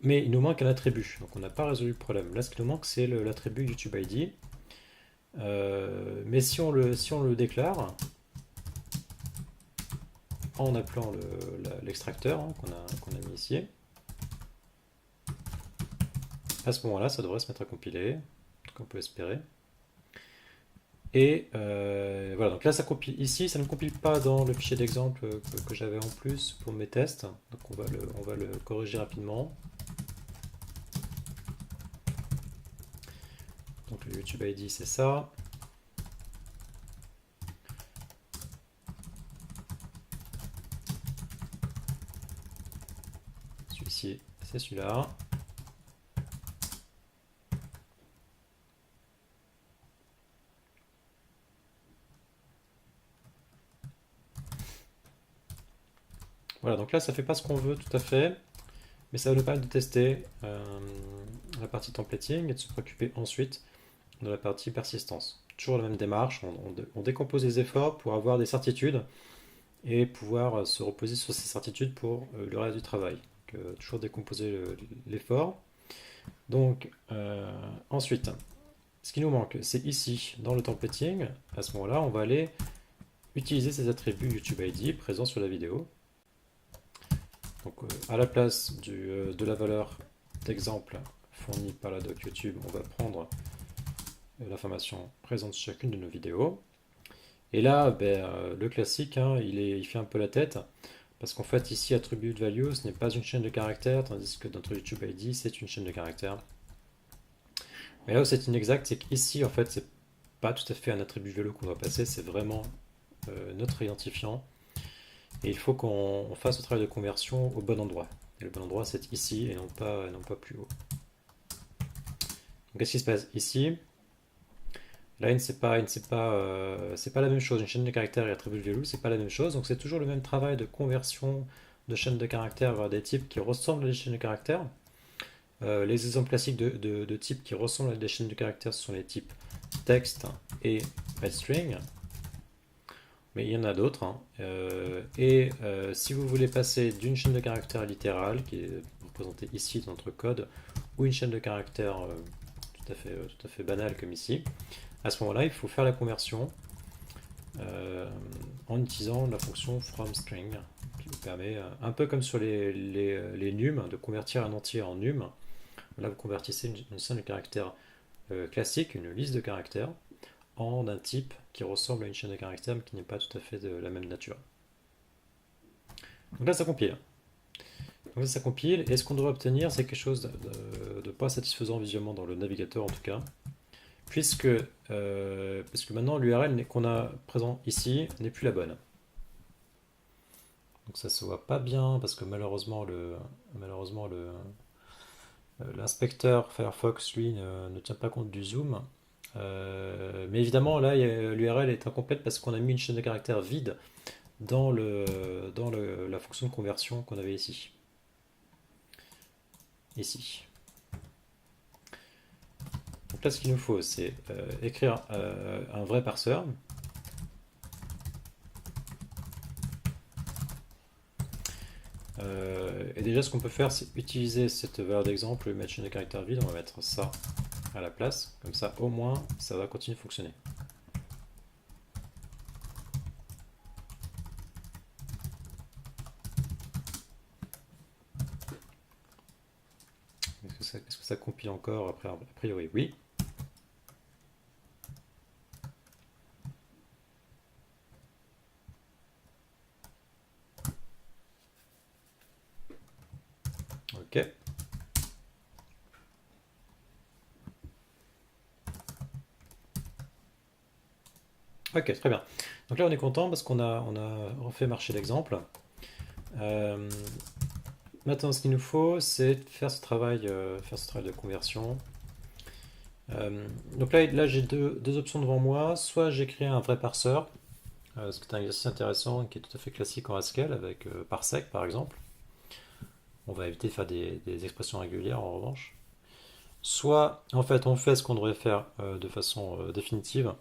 Mais il nous manque un attribut, donc on n'a pas résolu le problème. Là, ce qui nous manque, c'est l'attribut YouTube ID. Mais si on le déclare en appelant l'extracteur qu'on a mis ici, à ce moment-là, ça devrait se mettre à compiler, qu'on peut espérer. Et voilà, donc là, ça compile ici, ça ne compile pas dans le fichier d'exemple que j'avais en plus pour mes tests. Donc on va le corriger rapidement. Donc le YouTube ID, c'est ça. Celui-ci, c'est celui-là. Voilà, donc là, ça fait pas ce qu'on veut tout à fait, mais ça va nous permettre de tester la partie templating et de se préoccuper ensuite de la partie persistance. Toujours la même démarche, on décompose les efforts pour avoir des certitudes et pouvoir se reposer sur ces certitudes pour le reste du travail. Donc, toujours décomposer l'effort. Donc ensuite, ce qui nous manque, c'est ici, dans le templating. À ce moment-là, on va aller utiliser ces attributs YouTube ID présents sur la vidéo. Donc à la place de la valeur d'exemple fournie par la doc YouTube, on va prendre l'information présente sur chacune de nos vidéos. Et là, le classique, hein, il fait un peu la tête, parce qu'en fait ici, attribute value, ce n'est pas une chaîne de caractères, tandis que dans notre YouTube ID, c'est une chaîne de caractères. Mais là où c'est inexact, c'est qu'ici, en fait, c'est pas tout à fait un attribut value qu'on doit passer, c'est vraiment notre identifiant. Et il faut qu'on fasse le travail de conversion au bon endroit. Et le bon endroit, c'est ici et non pas plus haut. Donc, qu'est-ce qui se passe ici? Là, c'est pas la même chose. Une chaîne de caractères et attribut value, c'est pas la même chose. Donc, c'est toujours le même travail de conversion de chaîne de caractères vers des types qui ressemblent à des chaînes de caractères. Les exemples classiques de types qui ressemblent à des chaînes de caractères, ce sont les types text et string. Mais il y en a d'autres, hein. Si vous voulez passer d'une chaîne de caractères littérale, qui est représentée ici dans notre code, ou une chaîne de caractères tout à fait banale comme ici, à ce moment-là, il faut faire la conversion en utilisant la fonction fromString, qui vous permet, un peu comme sur les num, de convertir un entier en num. Là, vous convertissez une chaîne de caractères classique, une liste de caractères, en un type qui ressemble à une chaîne de caractères mais qui n'est pas tout à fait de la même nature. Donc là, ça compile. Donc là, ça compile, et ce qu'on devrait obtenir, c'est quelque chose de pas satisfaisant visuellement dans le navigateur en tout cas, parce que maintenant l'URL qu'on a présent ici n'est plus la bonne. Donc ça se voit pas bien parce que malheureusement l'inspecteur Firefox lui ne tient pas compte du zoom. Mais évidemment là l'URL est incomplète parce qu'on a mis une chaîne de caractères vide dans la fonction de conversion qu'on avait ici. Donc là ce qu'il nous faut c'est écrire un vrai parseur. Et déjà, ce qu'on peut faire, c'est utiliser cette valeur d'exemple, mettre chaîne de caractères vide, on va mettre ça à la place. Comme ça, au moins, ça va continuer de fonctionner. Est-ce que ça compile encore après? A priori, oui. Ok. Ok, très bien. Donc là, on est content parce qu'on a refait marcher l'exemple. Maintenant, ce qu'il nous faut, c'est faire ce travail de conversion. Donc là j'ai deux options devant moi. Soit j'écris un vrai parseur, ce qui est un exercice intéressant qui est tout à fait classique en Haskell avec parsec par exemple. On va éviter de faire des expressions régulières en revanche. Soit en fait on fait ce qu'on devrait faire de façon définitive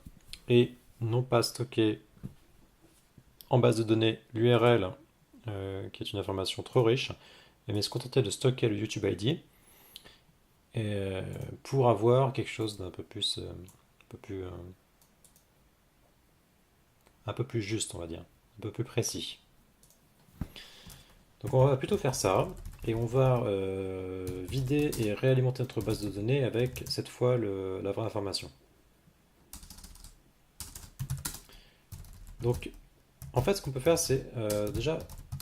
et non pas stocker en base de données l'URL qui est une information trop riche, mais se contenter de stocker le YouTube ID pour avoir quelque chose d'un peu plus, un peu plus juste, on va dire, un peu plus précis. Donc on va plutôt faire ça, et on va vider et réalimenter notre base de données avec cette fois la vraie information. Donc en fait ce qu'on peut faire c'est déjà,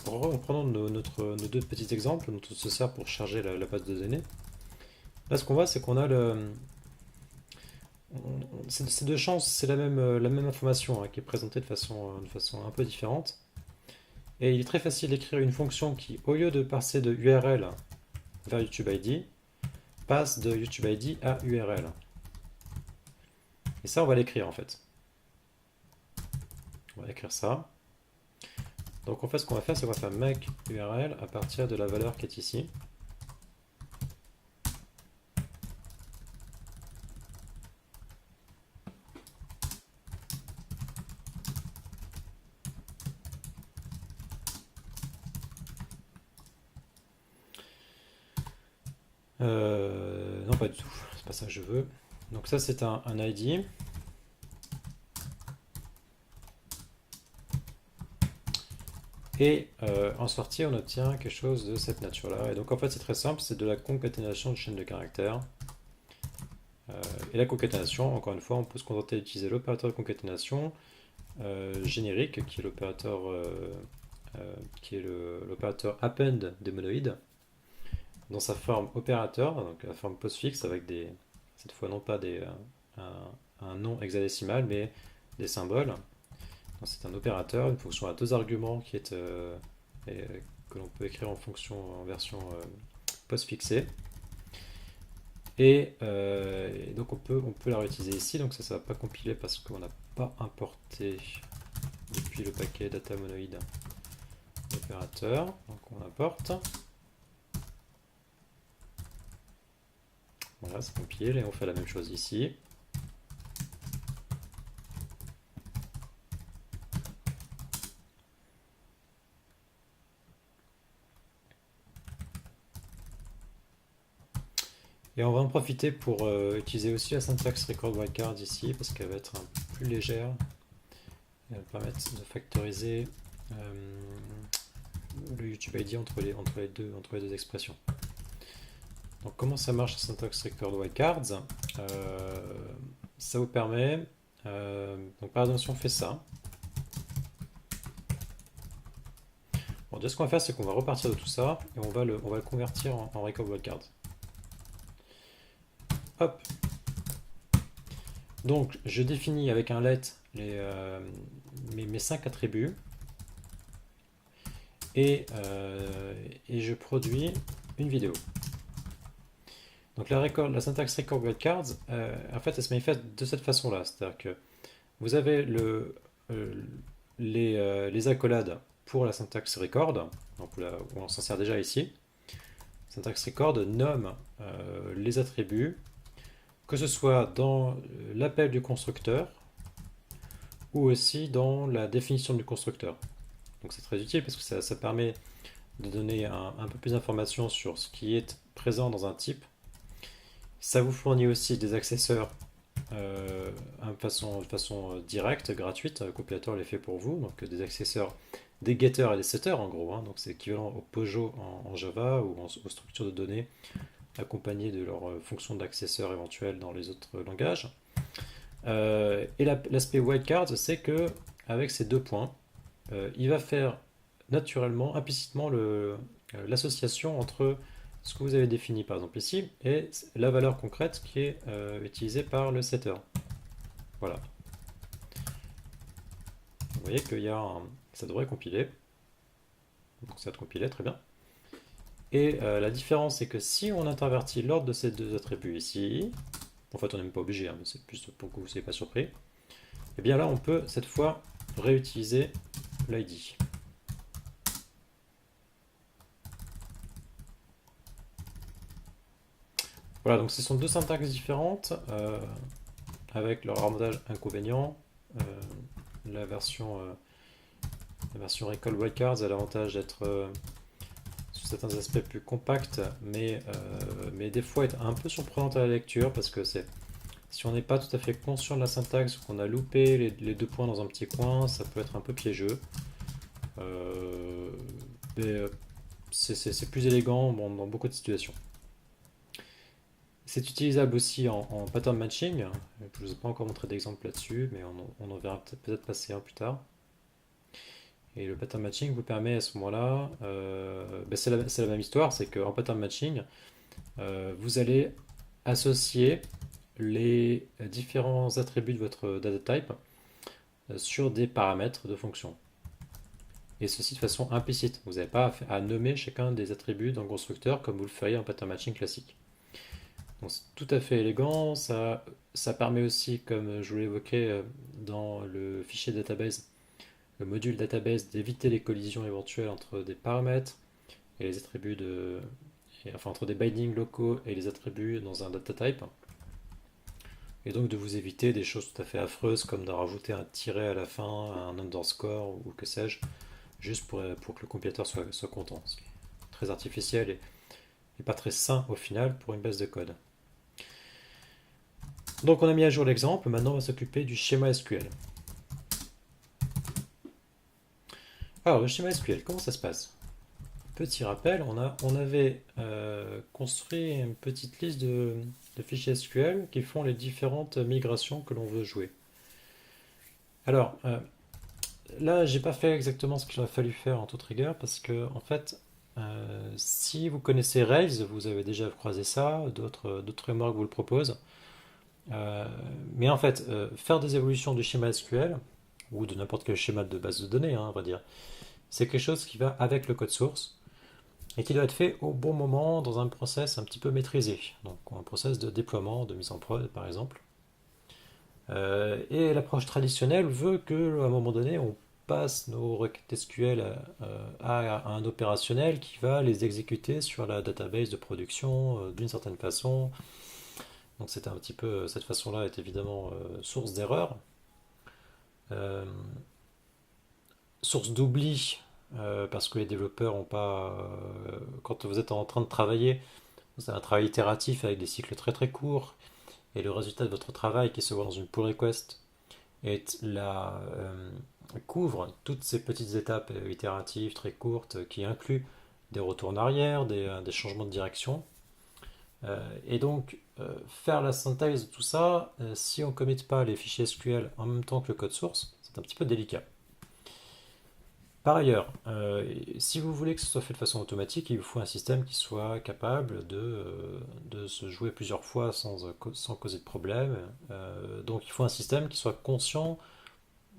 en prenant nos deux petits exemples dont on se sert pour charger la base de données, là ce qu'on voit c'est qu'on a ces deux champs, c'est la même information hein, qui est présentée de façon un peu différente. Et il est très facile d'écrire une fonction qui, au lieu de passer de URL vers YouTube ID, passe de YouTube ID à URL. Et ça, on va l'écrire en fait. On va écrire ça. Donc en fait, ce qu'on va faire, c'est qu'on va faire make URL à partir de la valeur qui est ici. Non, pas du tout. C'est pas ça que je veux. Donc ça, c'est un ID. Et en sortie, on obtient quelque chose de cette nature-là. Et donc en fait, c'est très simple, c'est de la concaténation de chaînes de caractères. Et la concaténation, encore une fois, on peut se contenter d'utiliser l'opérateur de concaténation générique, qui est l'opérateur append des monoïdes, dans sa forme opérateur, donc la forme postfixe, avec cette fois non pas un nom hexadécimal, mais des symboles. C'est un opérateur, une fonction à deux arguments qui est, que l'on peut écrire en fonction en version postfixée. Et donc on peut la réutiliser ici, donc ça ne va pas compiler parce qu'on n'a pas importé depuis le paquet data monoïde l'opérateur. Donc on importe. Voilà, ça compile et on fait la même chose ici. Et on va en profiter pour utiliser aussi la syntaxe record wildcard ici parce qu'elle va être un peu plus légère. Elle va permettre de factoriser le YouTube ID entre les deux expressions. Donc comment ça marche la syntaxe record wildcards? Ça vous permet, donc par exemple si on fait ça, bon, déjà ce qu'on va faire c'est qu'on va repartir de tout ça et on va le convertir en record wildcard. Hop. Donc je définis avec un let mes 5 attributs et je produis une vidéo. Donc la syntaxe record wildcards, en fait, elle se manifeste de cette façon-là. C'est-à-dire que vous avez les accolades pour la syntaxe record, donc on s'en sert déjà ici. Syntaxe record nomme les attributs, que ce soit dans l'appel du constructeur ou aussi dans la définition du constructeur. Donc c'est très utile parce que ça permet de donner un peu plus d'informations sur ce qui est présent dans un type. Ça vous fournit aussi des accesseurs de façon directe, gratuite. Le compilateur les fait pour vous. Donc des accesseurs, des getters et des setters en gros. Donc c'est équivalent au POJO en Java ou aux structures de données accompagnées de leurs fonctions d'accesseurs éventuelles dans les autres langages. Et l'aspect wildcard, c'est que avec ces deux points, il va faire naturellement, implicitement l'association entre ce que vous avez défini par exemple ici et la valeur concrète qui est utilisée par le setter. Voilà. Vous voyez que ça devrait compiler. Donc ça va compiler, très bien. Et la différence, c'est que si on intervertit l'ordre de ces deux attributs ici, en fait on n'est même pas obligé, hein, mais c'est plus pour que vous ne soyez pas surpris, et bien là on peut cette fois réutiliser l'ID. Voilà, donc ce sont deux syntaxes différentes avec leur avantage inconvénient. La version Recall Wildcards a l'avantage d'être sous certains aspects plus compacte, mais des fois être un peu surprenante à la lecture parce que si on n'est pas tout à fait conscient de la syntaxe, qu'on a loupé les deux points dans un petit coin, ça peut être un peu piégeux. Mais c'est plus élégant dans beaucoup de situations. C'est utilisable aussi en pattern matching. Je ne vous ai pas encore montré d'exemple là-dessus, mais on en verra peut-être passer un plus tard. Et le pattern matching vous permet à ce moment-là, c'est la même histoire, c'est qu'en pattern matching, vous allez associer les différents attributs de votre data type sur des paramètres de fonction. Et ceci de façon implicite. Vous n'avez pas à nommer chacun des attributs dans le constructeur comme vous le feriez en pattern matching classique. Donc c'est tout à fait élégant. Ça permet aussi, comme je vous l'évoquais dans le fichier database, le module database, d'éviter les collisions éventuelles entre des paramètres et les attributs entre des bindings locaux et les attributs dans un data type. Et donc de vous éviter des choses tout à fait affreuses comme de rajouter un tiret à la fin, un underscore ou que sais-je, juste pour que le compilateur soit content. Ce qui est très artificiel et pas très sain au final pour une base de code. Donc on a mis à jour l'exemple, maintenant on va s'occuper du schéma SQL. Alors le schéma SQL, comment ça se passe? Petit rappel, on avait construit une petite liste de fichiers SQL qui font les différentes migrations que l'on veut jouer. Alors là, j'ai pas fait exactement ce qu'il aurait fallu faire en toute rigueur parce que en fait, si vous connaissez Rails, vous avez déjà croisé ça, d'autres frameworks vous le proposent. Mais en fait, faire des évolutions du schéma SQL, ou de n'importe quel schéma de base de données, hein, on va dire. C'est quelque chose qui va avec le code source et qui doit être fait au bon moment dans un process un petit peu maîtrisé, donc un process de déploiement, de mise en prod par exemple. Et l'approche traditionnelle veut qu'à un moment donné, on passe nos requêtes SQL à un opérationnel qui va les exécuter sur la database de production d'une certaine façon. Donc c'est un petit peu, cette façon-là est évidemment source d'erreur, euh, source d'oubli, parce que les développeurs n'ont pas, quand vous êtes en train de travailler, vous avez un travail itératif avec des cycles très très courts, et le résultat de votre travail qui se voit dans une pull request couvre toutes ces petites étapes itératives très courtes qui incluent des retours en arrière, des changements de direction. Et donc, faire la synthèse de tout ça, si on ne commit pas les fichiers SQL en même temps que le code source, c'est un petit peu délicat. Par ailleurs, si vous voulez que ce soit fait de façon automatique, il vous faut un système qui soit capable de se jouer plusieurs fois sans causer de problème. Donc il faut un système qui soit conscient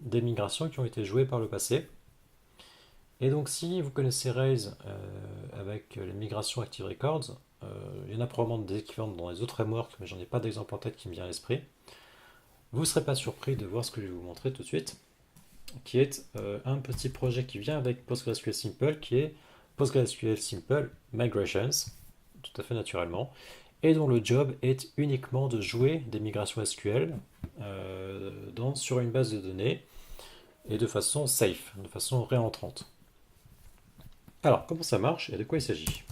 des migrations qui ont été jouées par le passé. Et donc si vous connaissez Rails avec les migrations Active Records, il y en a probablement des équivalents dans les autres frameworks, mais j'en ai pas d'exemple en tête qui me vient à l'esprit. Vous ne serez pas surpris de voir ce que je vais vous montrer tout de suite, qui est un petit projet qui vient avec PostgreSQL Simple, qui est PostgreSQL Simple Migrations, tout à fait naturellement, et dont le job est uniquement de jouer des migrations SQL sur une base de données et de façon safe, de façon réentrante. Alors, comment ça marche et de quoi il s'agit?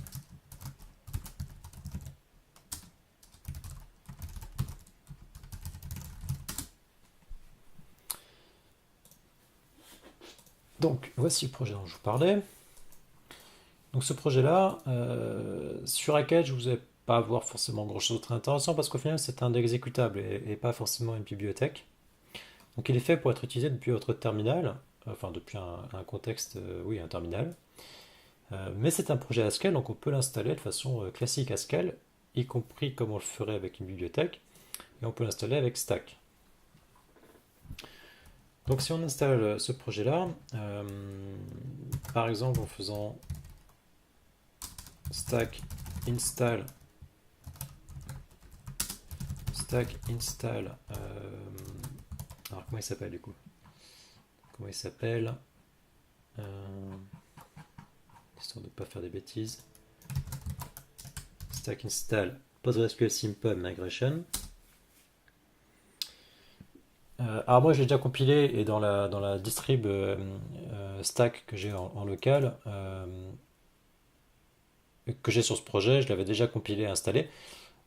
Donc, voici le projet dont je vous parlais. Donc, ce projet-là, sur Hackett, vous n'allez pas avoir forcément grand-chose de très intéressant parce qu'au final, c'est un exécutable et pas forcément une bibliothèque. Donc, il est fait pour être utilisé depuis votre terminal, enfin, depuis un contexte, oui, un terminal. Mais c'est un projet Haskell, donc on peut l'installer de façon classique Haskell, y compris comme on le ferait avec une bibliothèque, et on peut l'installer avec Stack. Donc si on installe ce projet-là, par exemple en faisant stack install, alors comment il s'appelle du coup? Comment il s'appelle? Histoire de ne pas faire des bêtises. Stack install PostgreSQL Simple Migration. Alors moi j'ai déjà compilé et dans la distrib stack que j'ai en local, que j'ai sur ce projet, je l'avais déjà compilé et installé.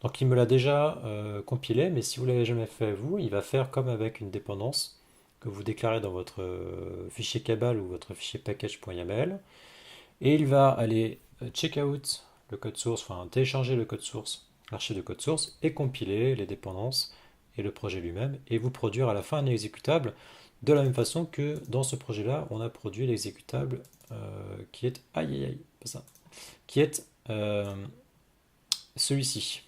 Donc il me l'a déjà compilé, mais si vous l'avez jamais fait vous, il va faire comme avec une dépendance que vous déclarez dans votre fichier cabal ou votre fichier package.yaml, et il va aller check out le code source, enfin télécharger le code source, l'archive de code source, et compiler les dépendances et le projet lui-même, et vous produire à la fin un exécutable de la même façon que dans ce projet-là, on a produit l'exécutable qui est aïe aïe aïe, pas ça, qui est celui-ci.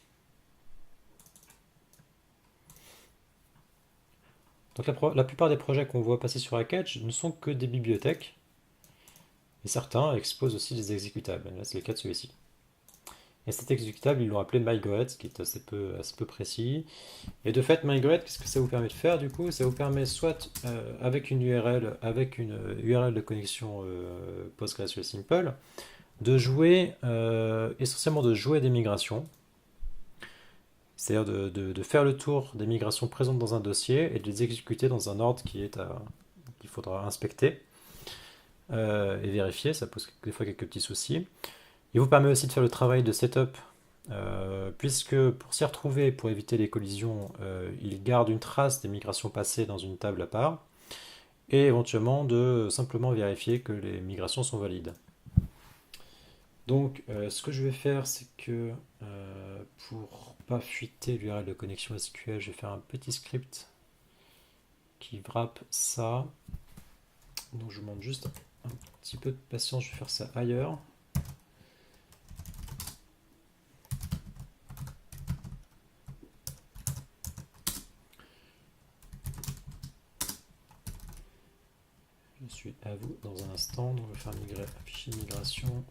Donc la plupart des projets qu'on voit passer sur Hackett ne sont que des bibliothèques, et certains exposent aussi des exécutables. Là, c'est le cas de celui-ci. Et cet exécutable, ils l'ont appelé MyGoet, ce qui est assez peu précis. Et de fait, MyGoet, qu'est-ce que ça vous permet de faire du coup? Ça vous permet soit avec une URL de connexion PostgreSQL Simple, de jouer essentiellement de jouer des migrations, c'est-à-dire de faire le tour des migrations présentes dans un dossier et de les exécuter dans un ordre qu'il faudra inspecter et vérifier. Ça pose des fois quelques petits soucis. Il vous permet aussi de faire le travail de setup, puisque pour s'y retrouver, pour éviter les collisions, il garde une trace des migrations passées dans une table à part, et éventuellement de simplement vérifier que les migrations sont valides. Donc ce que je vais faire, c'est que pour pas fuiter l'URL de connexion SQL, je vais faire un petit script qui wrap ça. Donc je vous demande juste un petit peu de patience, je vais faire ça ailleurs. Je suis à vous dans un instant, donc on va faire migrer un fichier de migration.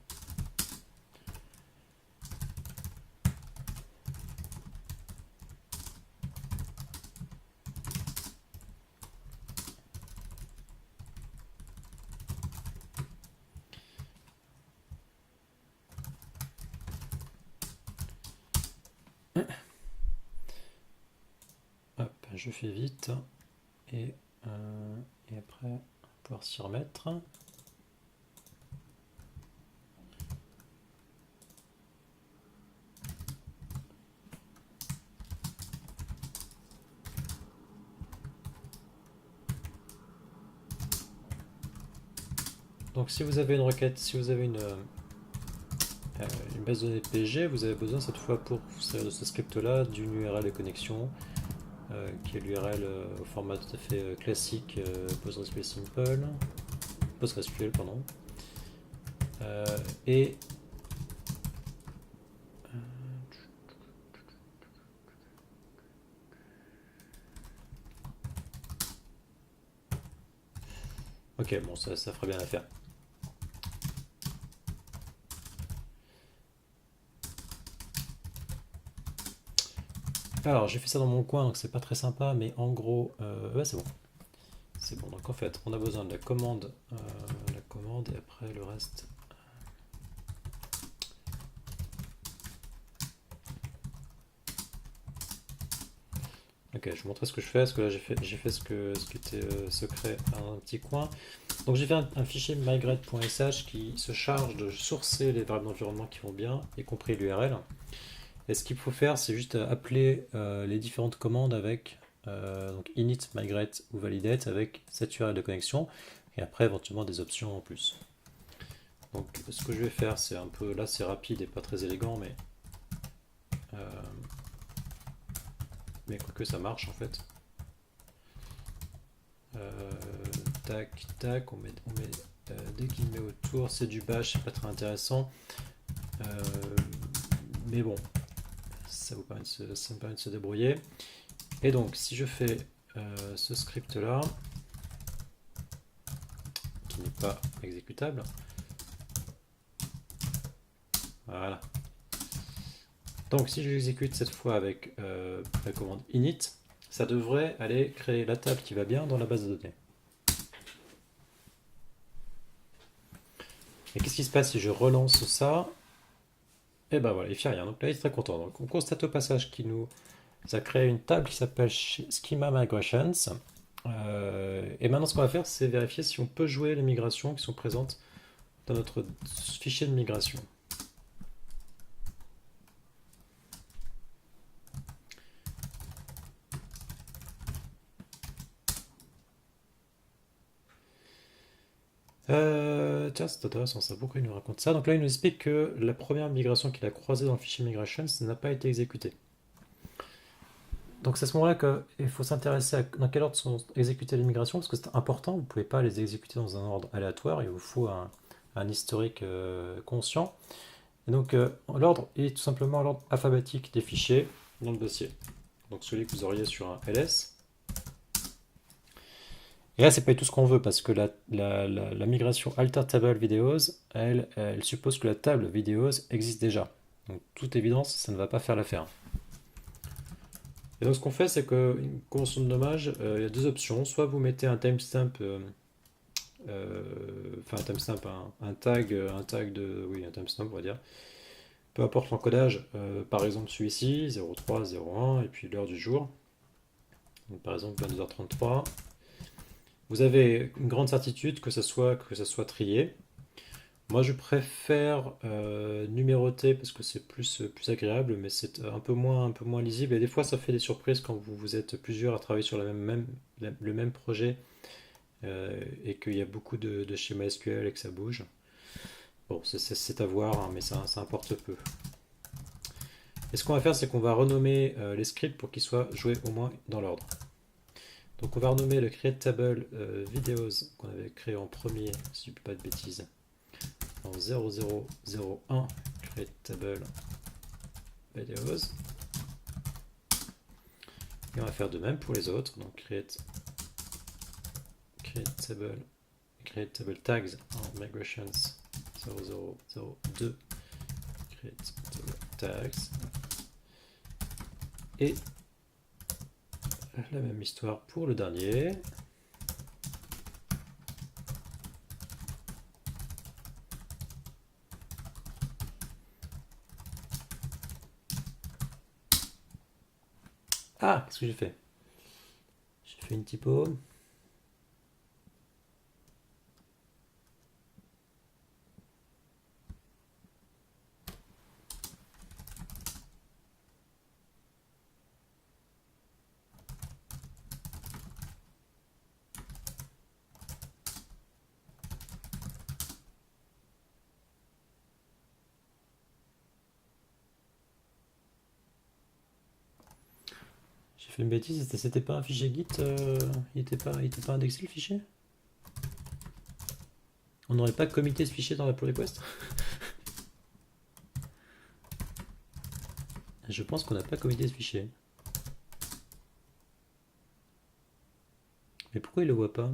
Hop, je fais vite et après on va pouvoir s'y remettre. Donc si vous avez une requête, si vous avez une base de données PG, vous avez besoin cette fois pour ce script-là d'une URL de connexion qui est l'URL au format tout à fait classique PostgreSQL Simple, PostgreSQL pardon, et ok, bon, ça fera bien l'affaire. Alors, j'ai fait ça dans mon coin, donc c'est pas très sympa, mais en gros, ouais, c'est bon. C'est bon, donc en fait, on a besoin de la commande et après le reste. Ok, je vous montrer ce que je fais, parce que là j'ai fait ce qui était secret à un petit coin. Donc j'ai fait un fichier migrate.sh qui se charge de sourcer les variables d'environnement qui vont bien, y compris l'URL. Et ce qu'il faut faire, c'est juste appeler les différentes commandes avec donc init, migrate ou validate avec cette URL de connexion, et après éventuellement des options en plus. Donc ce que je vais faire, c'est un peu, là c'est rapide et pas très élégant, mais quoique ça marche en fait. Tac, tac, on met des guillemets autour, c'est du bash, c'est pas très intéressant. Mais bon, ça me permet de se débrouiller. Et donc, si je fais ce script-là, qui n'est pas exécutable, voilà. Donc, si je l'exécute cette fois avec la commande init, ça devrait aller créer la table qui va bien dans la base de données. Et qu'est-ce qui se passe si je relance ça? Et ben voilà, il ne fait rien. Donc là, il est très content. Donc on constate au passage qu'il nous a créé une table qui s'appelle Schema Migrations. Et maintenant, ce qu'on va faire, c'est vérifier si on peut jouer les migrations qui sont présentes dans notre fichier de migration. Tiens, c'est intéressant ça. Pourquoi il nous raconte ça? Donc là, il nous explique que la première migration qu'il a croisée dans le fichier migrations n'a pas été exécutée. Donc c'est à ce moment-là qu'il faut s'intéresser à dans quel ordre sont exécutées les migrations, parce que c'est important, vous ne pouvez pas les exécuter dans un ordre aléatoire, il vous faut un historique conscient. Et donc l'ordre est tout simplement l'ordre alphabétique des fichiers dans le dossier. Donc celui que vous auriez sur un ls. Et là, c'est pas du tout ce qu'on veut, parce que la migration alter table videos, elle suppose que la table videos existe déjà. Donc toute évidence, ça ne va pas faire l'affaire. Et donc ce qu'on fait, c'est que, une convention de nommage, il y a deux options. Soit vous mettez un timestamp, enfin un timestamp, un tag de, oui, un timestamp, on va dire. Peu importe l'encodage, par exemple celui-ci, 03, 01, et puis l'heure du jour. Donc, par exemple 22h33. Vous avez une grande certitude que ça soit trié. Moi, je préfère numéroter parce que c'est plus agréable, mais c'est un peu moins lisible. Et des fois, ça fait des surprises quand vous êtes plusieurs à travailler sur le même projet et qu'il y a beaucoup de schémas SQL et que ça bouge. Bon, c'est à voir, hein, mais ça importe peu. Et ce qu'on va faire, c'est qu'on va renommer les scripts pour qu'ils soient joués au moins dans l'ordre. Donc on va renommer le create table videos qu'on avait créé en premier, si je ne dis pas de bêtises, en 0001 create table videos. Et on va faire de même pour les autres. Donc create table create table tags en migrations 0002 create table tags et la même histoire pour le dernier. Ah, qu'est-ce que j'ai fait? J'ai fait une typo. J'ai fait une bêtise, c'était pas un fichier Git, il était pas indexé le fichier? On n'aurait pas committé ce fichier dans la pull request? Je pense qu'on n'a pas committé ce fichier. Mais pourquoi il le voit pas?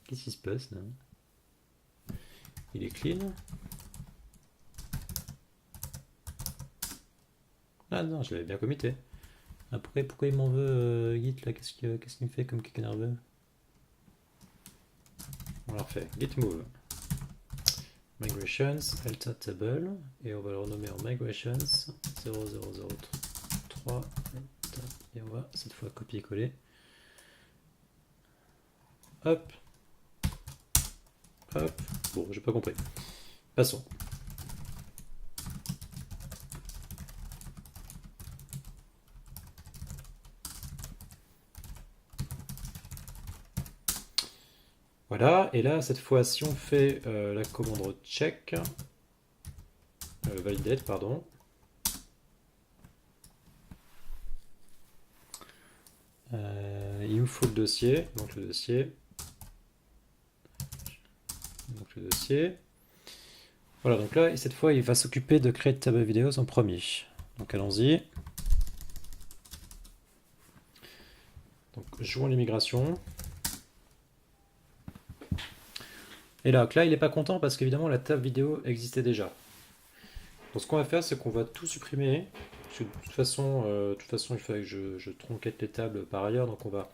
Qu'est-ce qui se passe là? Il est clean? Ah non, je l'avais bien committé. Après, pourquoi il m'en veut Git là? Qu'est-ce qu'il me fait comme quelqu'un nerveux? On l'a refait. Git move. Migrations, alta table. Et on va le renommer en migrations 0003. Et on va cette fois copier-coller. Hop. Hop. Bon, j'ai pas compris. Passons. Voilà, et là, cette fois, si on fait la commande check, validate, pardon, il nous faut le dossier, donc le dossier, Voilà, donc là, cette fois, il va s'occuper de create table videos en premier. Donc allons-y. Donc jouons l'immigration. Et là, il n'est pas content parce qu'évidemment, la table vidéo existait déjà. Donc ce qu'on va faire, c'est qu'on va tout supprimer. Parce que de toute façon, il fallait que je tronquette les tables par ailleurs. Donc on va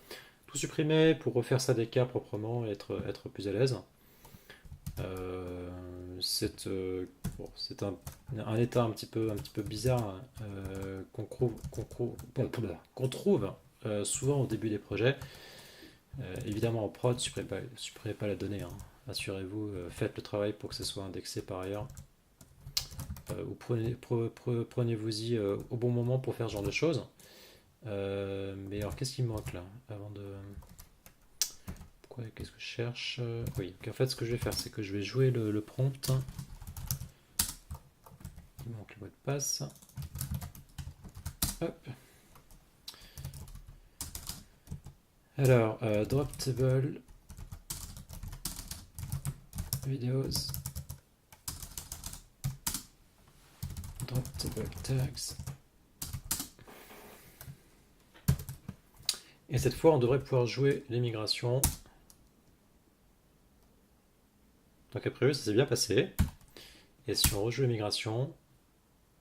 tout supprimer pour refaire ça d'écart proprement et être plus à l'aise. C'est un état un petit peu bizarre qu'on trouve souvent au début des projets. Évidemment en prod, supprimez pas la donnée, hein. Assurez-vous, faites le travail pour que ce soit indexé par ailleurs. Ou prenez-vous-y au bon moment pour faire ce genre de choses. Mais alors qu'est-ce qui me manque là avant de... Qu'est-ce que je cherche? Oui, en fait ce que je vais faire, c'est que je vais jouer le prompt. Il manque le mot de passe. Hop. Alors, drop table videos, drop table tags. Et cette fois, on devrait pouvoir jouer les migrations. Donc après priori, ça s'est bien passé. Et si on rejoue les migrations,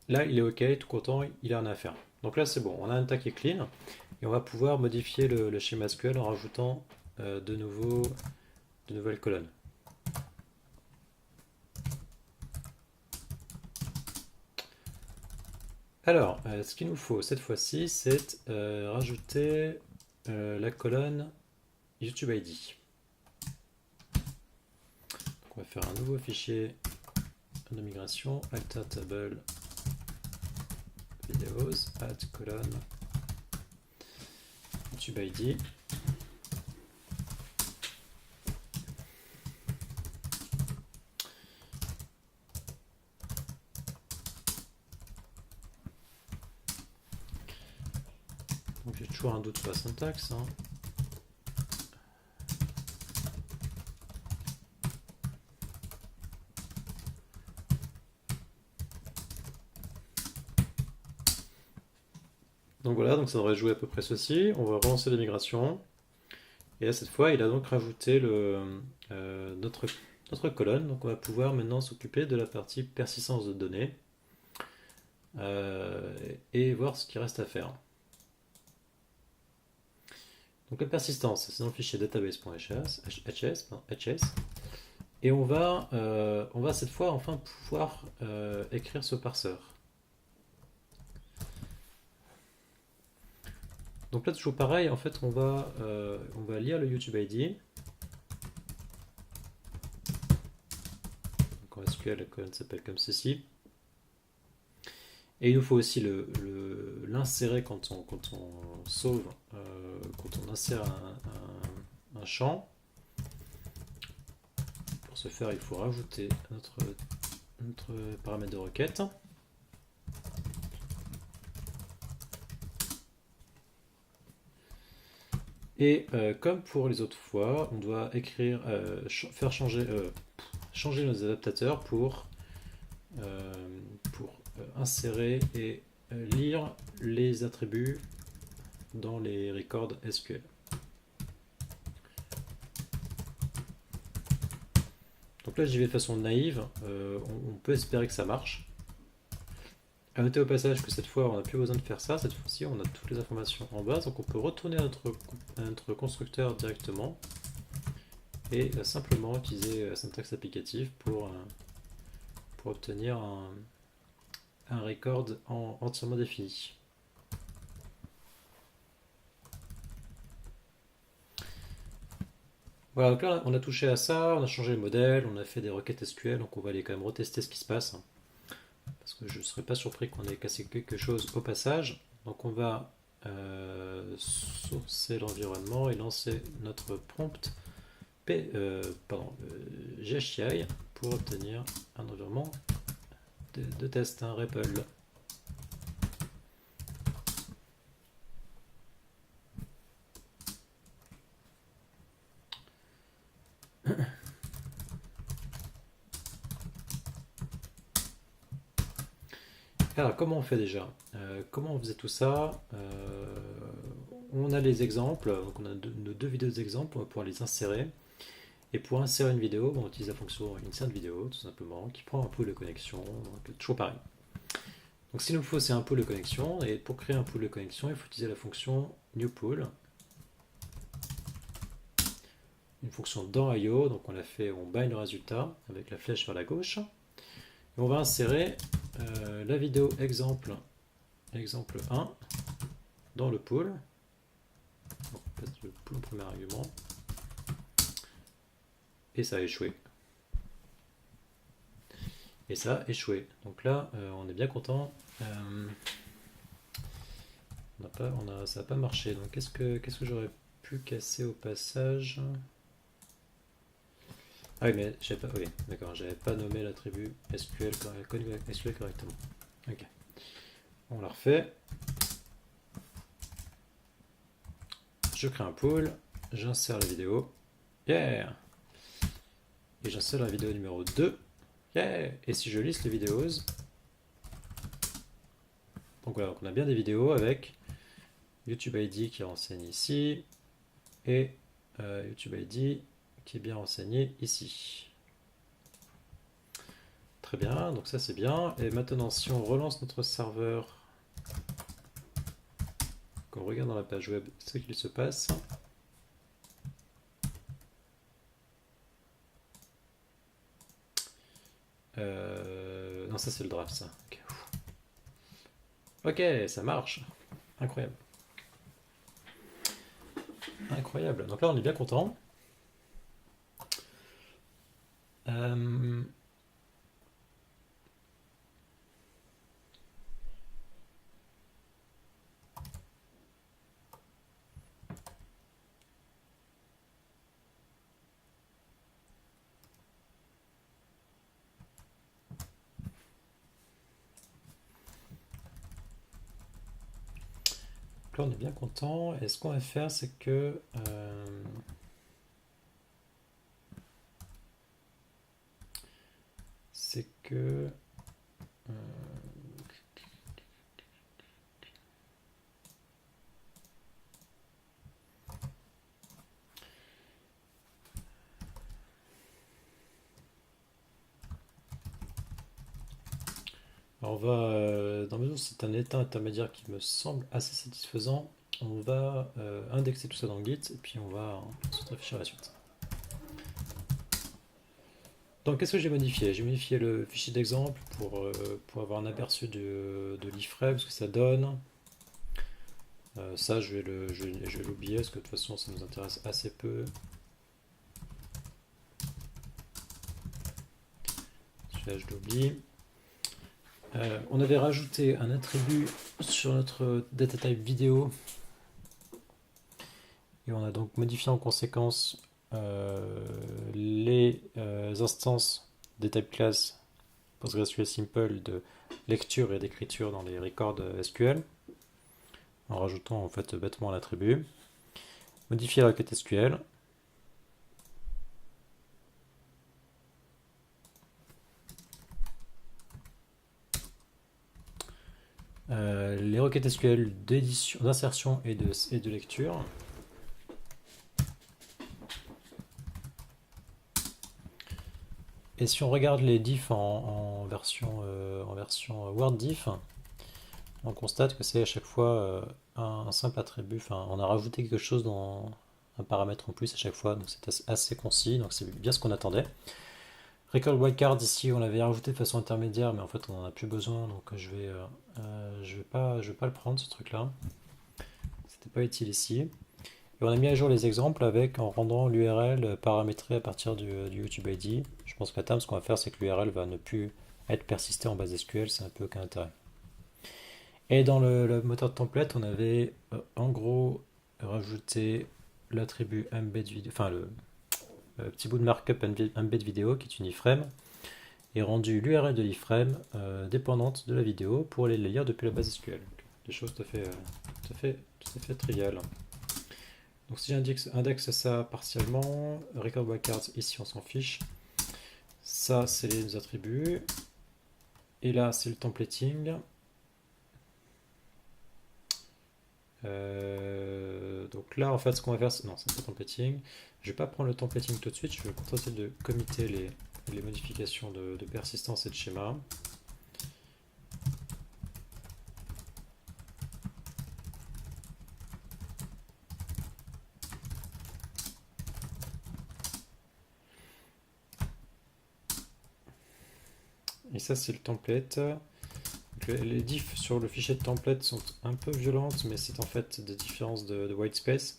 là, il est OK, tout content, il a rien à faire. Donc là, c'est bon, on a un tas qui est clean. Et on va pouvoir modifier le schéma SQL en rajoutant de nouvelles colonnes. Alors, ce qu'il nous faut cette fois-ci, c'est rajouter la colonne YouTube ID. Donc on va faire un nouveau fichier de migration, alter table videos, add colonne YouTube ID. Donc j'ai toujours un doute sur la syntaxe, hein. Donc voilà, donc ça devrait jouer à peu près ceci. On va relancer les migrations. Et là, cette fois, il a donc rajouté notre colonne. Donc on va pouvoir maintenant s'occuper de la partie persistance de données euh, et voir ce qu'il reste à faire. Donc la persistance, c'est dans le fichier database.hs, et on va cette fois enfin pouvoir écrire ce parseur. Donc là, toujours pareil, en fait, on va lire le YouTube ID. Donc en SQL, la colonne s'appelle comme ceci. Et il nous faut aussi l'insérer quand on sauve, quand on insère un champ. Pour ce faire, il faut rajouter notre paramètre de requête. Et comme pour les autres fois, on doit faire changer nos adaptateurs pour insérer et lire les attributs dans les records SQL. Donc là, j'y vais de façon naïve. On peut espérer que ça marche. A noter au passage que cette fois, on n'a plus besoin de faire ça. Cette fois-ci, on a toutes les informations en base. Donc on peut retourner à notre constructeur directement et simplement utiliser la syntaxe applicative pour obtenir un record entièrement défini. Voilà, donc là on a touché à ça, on a changé le modèle, on a fait des requêtes SQL, donc on va aller quand même retester ce qui se passe. Parce que je ne serais pas surpris qu'on ait cassé quelque chose au passage. Donc on va sourcer l'environnement et lancer notre prompt GHCI pour obtenir un environnement de test, un REPL. Alors, comment on fait déjà comment on faisait tout ça On a les exemples, donc on a nos deux vidéos d'exemple, on va pouvoir les insérer. Et pour insérer une vidéo, on utilise la fonction insert vidéo, tout simplement, qui prend un pool de connexion, donc toujours pareil. Donc, ce qu'il nous faut, c'est un pool de connexion, et pour créer un pool de connexion, il faut utiliser la fonction new pool. Une fonction dans IO, donc on l'a fait, on bind le résultat avec la flèche vers la gauche. Et on va insérer la vidéo exemple 1 dans le pool. On passe le pool au premier argument. Et ça a échoué. Et ça a échoué. Donc là, on est bien content. Ça n'a pas marché. Donc qu'est-ce que j'aurais pu casser au passage? Ah oui, mais j'avais pas, oui, d'accord, j'avais pas nommé l'attribut SQL correctement. Ok. On la refait. Je crée un pool, j'insère la vidéo. Yeah! Et j'insère la vidéo numéro 2. Yeah! Et si je liste les vidéos, donc voilà, donc on a bien des vidéos avec YouTube ID qui est renseigné ici et YouTube ID qui est bien renseigné ici. Très bien, donc ça c'est bien. Et maintenant, si on relance notre serveur, qu'on regarde dans la page web ce qu'il se passe. Non, ça c'est le draft, ça. Ok, ça marche. Incroyable. Incroyable. Donc là, on est bien content. Là, on est bien content. Et ce qu'on va faire, c'est que on va, dans la mesure où c'est un état intermédiaire qui me semble assez satisfaisant, on va indexer tout ça dans Git et puis on va ensuite réfléchir à la suite. Donc qu'est-ce que j'ai modifié? J'ai modifié le fichier d'exemple pour avoir un aperçu de l'iframe, ce que ça donne. Ça, je vais l'oublier parce que de toute façon, ça nous intéresse assez peu. Celui-là, je l'oublie. On avait rajouté un attribut sur notre data type vidéo et on a donc modifié en conséquence les instances des type class PostgreSQL Simple de lecture et d'écriture dans les records SQL en rajoutant en fait bêtement l'attribut. Modifier la requête SQL. Les requêtes SQL d'insertion et de lecture. Et si on regarde les diffs en version Word diff, on constate que c'est à chaque fois un simple attribut. Enfin, on a rajouté quelque chose dans un paramètre en plus à chaque fois, donc c'est assez concis, donc c'est bien ce qu'on attendait. Record wildcard ici, on l'avait rajouté de façon intermédiaire, mais en fait on n'en a plus besoin, donc je vais pas le prendre ce truc-là. C'était pas utile ici. Et on a mis à jour les exemples en rendant l'URL paramétrée à partir du YouTube ID. Je pense qu'à terme, ce qu'on va faire, c'est que l'URL va ne plus être persistée en base SQL, c'est un peu aucun intérêt. Et dans le moteur de template, on avait en gros rajouté l'attribut embed video, enfin le petit bout de markup embed vidéo qui est une iframe, et rendu l'URL de l'iframe dépendante de la vidéo pour les lire depuis la base SQL. Donc, des choses tout à fait triviales. Donc si j'indexe ça partiellement, record wildcards ici on s'en fiche. Ça c'est les attributs. Et là c'est le templating. Donc là en fait ce qu'on va faire, non c'est pas le templating. Je vais pas prendre le templating tout de suite, je vais me contenter de committer les modifications de persistance et de schéma. Et ça c'est le template. Donc, les diffs sur le fichier de template sont un peu violentes, mais c'est en fait des différences de white space.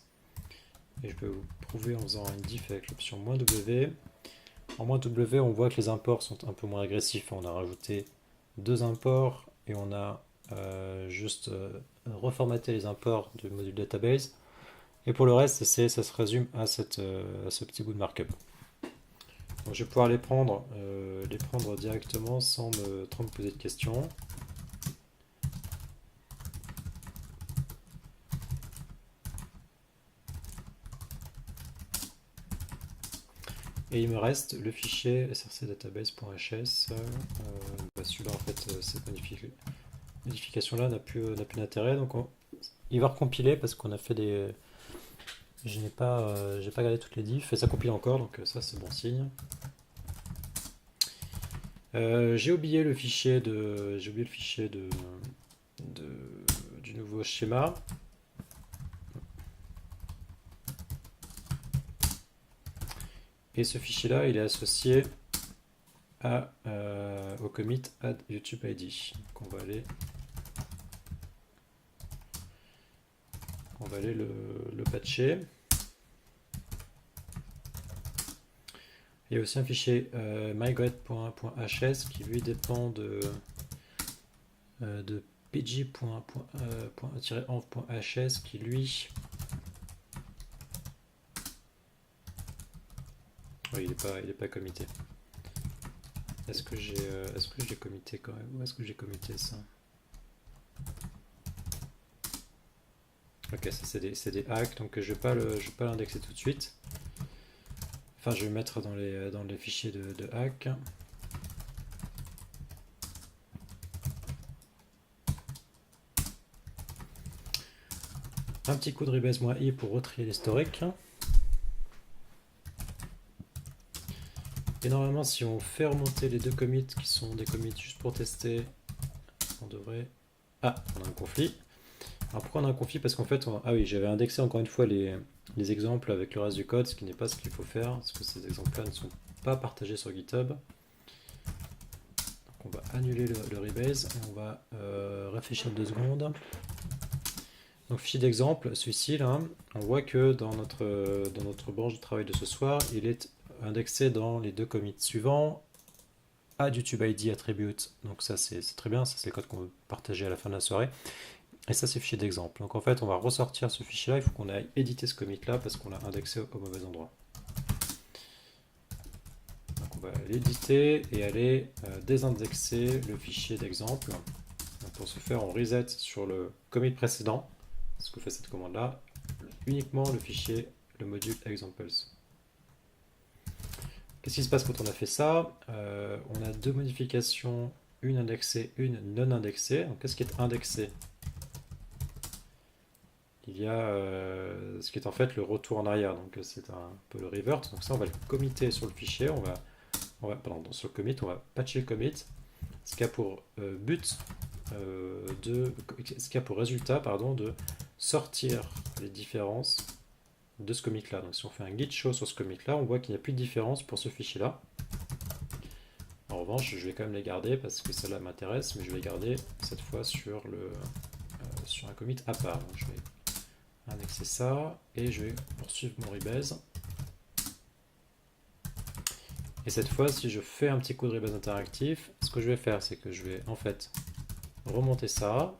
Et je peux vous prouver en faisant une diff avec l'option "-w". En "-w", on voit que les imports sont un peu moins agressifs. On a rajouté 2 imports et on a juste reformaté les imports du module database. Et pour le reste, ça se résume à ce petit bout de markup. Donc je vais pouvoir les prendre directement sans trop me poser de questions. Et il me reste le fichier srcdatabase.hes. Celui-là, en fait, cette modification-là n'a plus d'intérêt. Donc il va recompiler parce qu'on a fait des. J'ai pas gardé toutes les diffs et ça compile encore, donc ça c'est bon signe. J'ai oublié le fichier du nouveau schéma. Et ce fichier-là, il est associé au commit add YouTube ID. Donc on va aller le patcher. Il y a aussi un fichier migrate.hes qui lui dépend de pg.env.hes qui lui... Oui, il est pas commité. Est-ce que j'ai commité quand même? Où est-ce que j'ai commité ça? Ok, ça c'est des hacks, donc je vais pas l'indexer tout de suite. Enfin, je vais mettre dans les fichiers de hack. Un petit coup de rebase-i pour retrier l'historique. Et normalement, si on fait remonter les 2 commits qui sont des commits juste pour tester, on devrait... Ah, on a un conflit. Alors pourquoi on a un conflit? Parce qu'en fait, ah oui, j'avais indexé encore une fois les exemples avec le reste du code, ce qui n'est pas ce qu'il faut faire, parce que ces exemples-là ne sont pas partagés sur GitHub. Donc on va annuler le rebase et on va réfléchir 2 secondes. Donc fichier d'exemple, celui-ci là, on voit que dans notre branche de travail de ce soir, il est indexé dans les 2 commits suivants, add YouTube ID attribute, donc ça c'est très bien, ça c'est le code qu'on veut partager à la fin de la soirée, et ça c'est fichier d'exemple. Donc en fait on va ressortir ce fichier là, il faut qu'on aille éditer ce commit là parce qu'on l'a indexé au mauvais endroit. Donc on va l'éditer et aller désindexer le fichier d'exemple. Pour ce faire on reset sur le commit précédent, ce que fait cette commande là, uniquement le fichier, le module examples. Qu'est-ce qui se passe quand on a fait ça? On a 2 modifications, une indexée, une non indexée. Donc qu'est-ce qui est indexé? Il y a ce qui est en fait le retour en arrière, donc c'est un peu le revert. Donc ça on va le committer sur le fichier, pardon, sur le commit, on va patcher le commit, ce qui a pour ce qui a pour résultat de sortir les différences de ce commit là. Donc si on fait un git show sur ce commit là, on voit qu'il n'y a plus de différence pour ce fichier là. En revanche, je vais quand même les garder parce que celle-là m'intéresse, mais je vais les garder cette fois sur un commit à part. Donc je vais indexer ça et je vais poursuivre mon rebase. Et cette fois, si je fais un petit coup de rebase interactif, ce que je vais faire, c'est que je vais en fait remonter ça,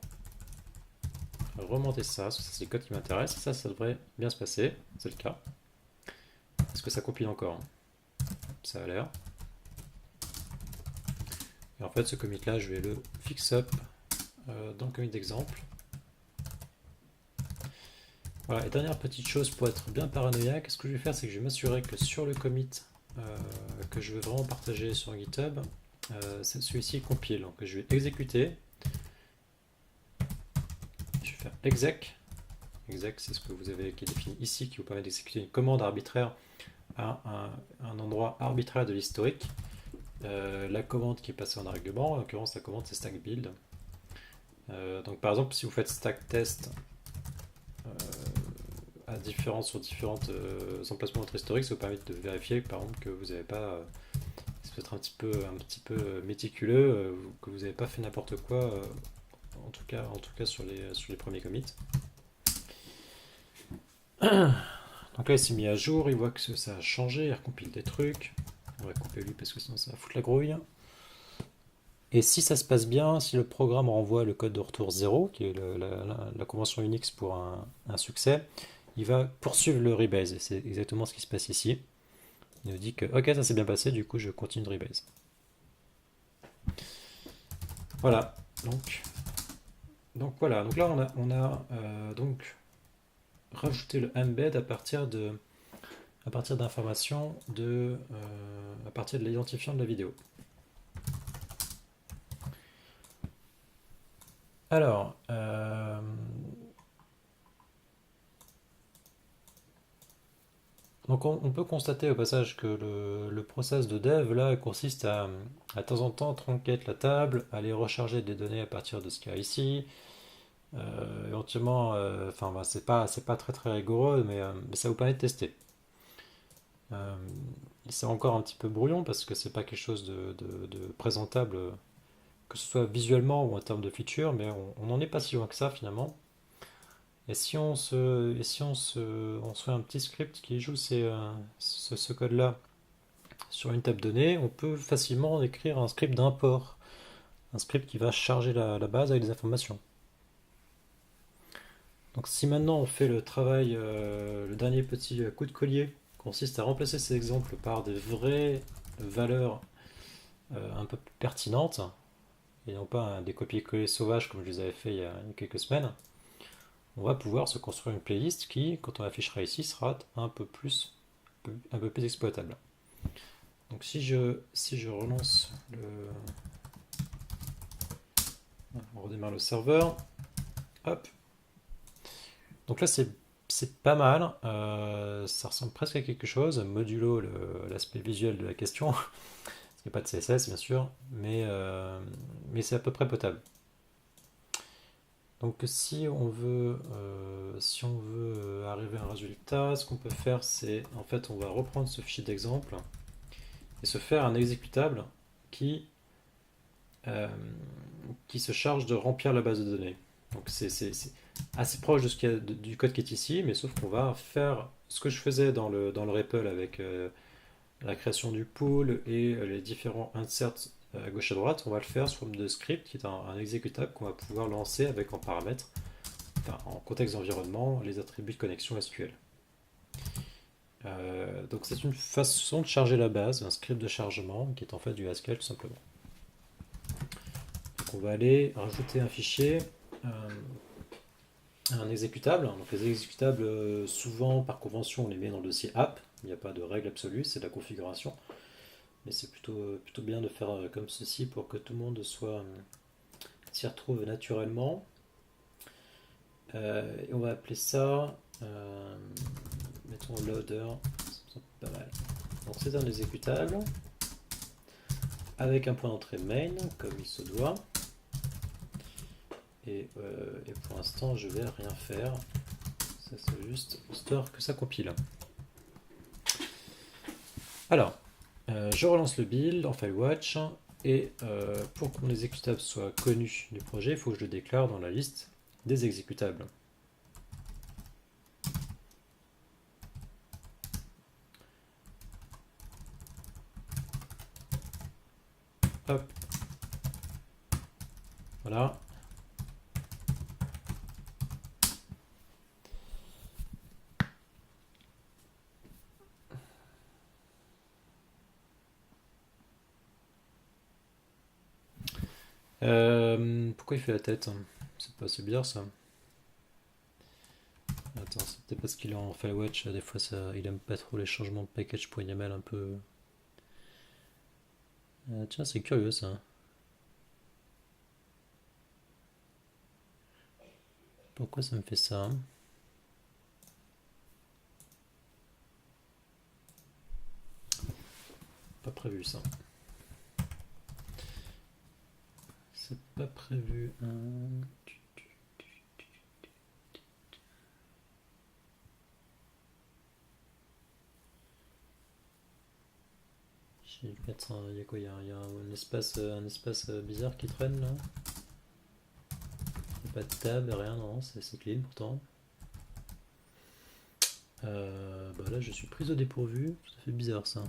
ça c'est le code qui m'intéresse, ça devrait bien se passer, c'est le cas. Est-ce que ça compile encore? Ça a l'air. Et en fait, ce commit là, je vais le fix up dans le commit d'exemple. Voilà, et dernière petite chose pour être bien paranoïaque, ce que je vais faire, c'est que je vais m'assurer que sur le commit que je veux vraiment partager sur GitHub, celui-ci compile. Donc je vais exécuter. Je vais faire exec. Exec, c'est ce que vous avez qui est défini ici, qui vous permet d'exécuter une commande arbitraire à un endroit arbitraire de l'historique. La commande qui est passée en argument, en l'occurrence la commande c'est stack build. Donc par exemple, si vous faites stack test sur différents emplacements de votre historique, ça vous permet de vérifier par exemple que vous n'avez pas, c'est peut-être un petit peu méticuleux, que vous n'avez pas fait n'importe quoi, en tout cas sur les premiers commits. Donc là il s'est mis à jour, il voit que ça a changé, il recompile des trucs. On va couper lui parce que sinon ça va foutre la grouille. Et si ça se passe bien, si le programme renvoie le code de retour 0, qui est la convention Unix pour un succès, il va poursuivre le rebase. Et c'est exactement ce qui se passe ici. Il nous dit que ok, ça s'est bien passé, du coup je continue de rebase. Voilà. Donc voilà. Donc là on a donc rajouté le embed à partir d'informations à partir de l'identifiant de la vidéo. Alors, donc on peut constater au passage que le process de dev là consiste à de temps en temps tronquer la table, aller recharger des données à partir de ce qu'il y a ici. Éventuellement, c'est pas très très rigoureux, mais ça vous permet de tester. C'est encore un petit peu brouillon parce que c'est pas quelque chose de présentable, que ce soit visuellement ou en termes de feature, mais on n'en est pas si loin que ça finalement. Et si on se fait un petit script qui joue ce code-là sur une table donnée, on peut facilement écrire un script d'import, un script qui va charger la base avec des informations. Donc si maintenant on fait le travail, le dernier petit coup de collier, consiste à remplacer ces exemples par des vraies valeurs un peu plus pertinentes, et non pas des copier-coller sauvages comme je les avais fait il y a quelques semaines, on va pouvoir se construire une playlist qui, quand on l'affichera ici, sera un peu plus exploitable. Donc si je relance on redémarre le serveur, hop. Donc là c'est pas mal, ça ressemble presque à quelque chose, modulo l'aspect visuel de la question, parce qu'il n'y a pas de CSS bien sûr, mais c'est à peu près potable. Donc si on veut arriver à un résultat, ce qu'on peut faire, c'est en fait on va reprendre ce fichier d'exemple et se faire un exécutable qui, euh, qui se charge de remplir la base de données. Donc c'est assez proche de du code qui est ici, mais sauf qu'on va faire ce que je faisais dans le REPL avec la création du pool et les différents inserts à gauche à droite. On va le faire sous forme de script qui est un exécutable qu'on va pouvoir lancer avec en paramètres, enfin, en contexte d'environnement, les attributs de connexion SQL. Donc c'est une façon de charger la base, un script de chargement qui est en fait du Haskell tout simplement. Donc on va aller rajouter un fichier, un exécutable. Donc les exécutables, souvent par convention, on les met dans le dossier app. Il n'y a pas de règle absolue, c'est de la configuration. Mais c'est plutôt bien de faire comme ceci pour que tout le monde s'y retrouve naturellement. Et on va appeler ça, mettons loader, ça pas mal. Donc c'est un exécutable avec un point d'entrée main comme il se doit. Et pour l'instant je vais rien faire. Ça c'est juste histoire que ça compile. Alors, je relance le build en FileWatch et pour que mon exécutable soit connu du projet, il faut que je le déclare dans la liste des exécutables. Hop. Voilà. Pourquoi il fait la tête? C'est pas assez bizarre ça. Attends, c'est peut-être parce qu'il est en FileWatch, des fois il aime pas trop les changements de package.yaml un peu. Tiens, c'est curieux ça. Pourquoi ça me fait ça? Pas prévu ça. C'est pas prévu. Je vais mettre il y a quoi? Il y a un espace bizarre qui traîne là. Il n'y a pas de tab, rien, non, c'est clean pourtant. Bah là je suis prise au dépourvu, ça fait bizarre ça.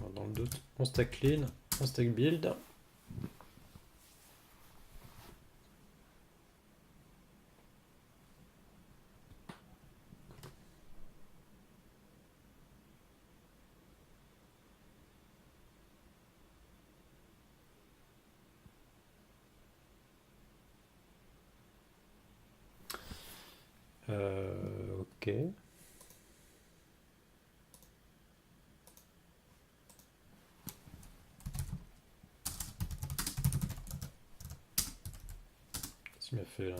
Alors, dans le doute, on stack clean, on stack build. Ok. Qu'est-ce qu'il m'a fait là?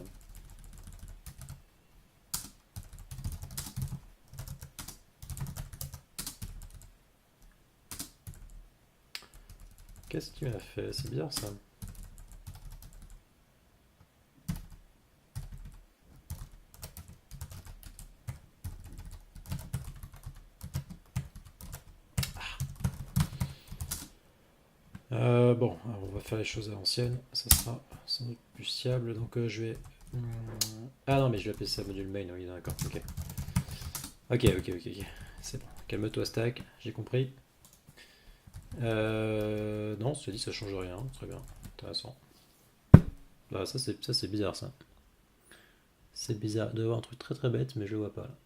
Qu'est-ce qu'il m'a fait? C'est bizarre ça. Bon, alors on va faire les choses à l'ancienne, ça sera sans doute plus fiable. Donc je vais. Ah non, mais je vais appeler ça module main, oui, d'accord, ok. Ok. C'est bon, calme-toi, stack, j'ai compris. Non, cela dit, ça change rien, très bien, intéressant. Bah, ça c'est bizarre ça. C'est bizarre, il doit y avoir un truc très très bête, mais je le vois pas là.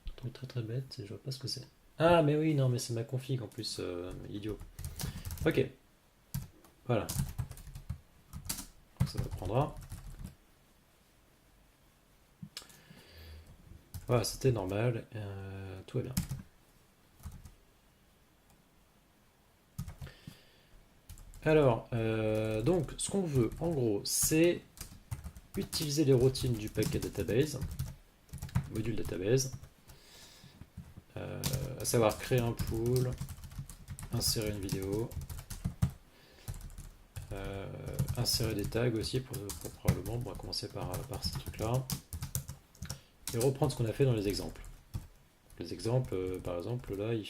Un truc très très bête et je vois pas ce que c'est. Ah, mais oui, non, mais c'est ma config en plus, idiot. Ok, voilà. Ça prendra. Voilà, c'était normal, tout va bien. Alors, donc, ce qu'on veut, en gros, c'est utiliser les routines du paquet database, module database, à savoir créer un pool, insérer une vidéo, insérer des tags aussi pour probablement, on va commencer par ces trucs-là. Et reprendre ce qu'on a fait dans les exemples. Les exemples, par exemple, là, il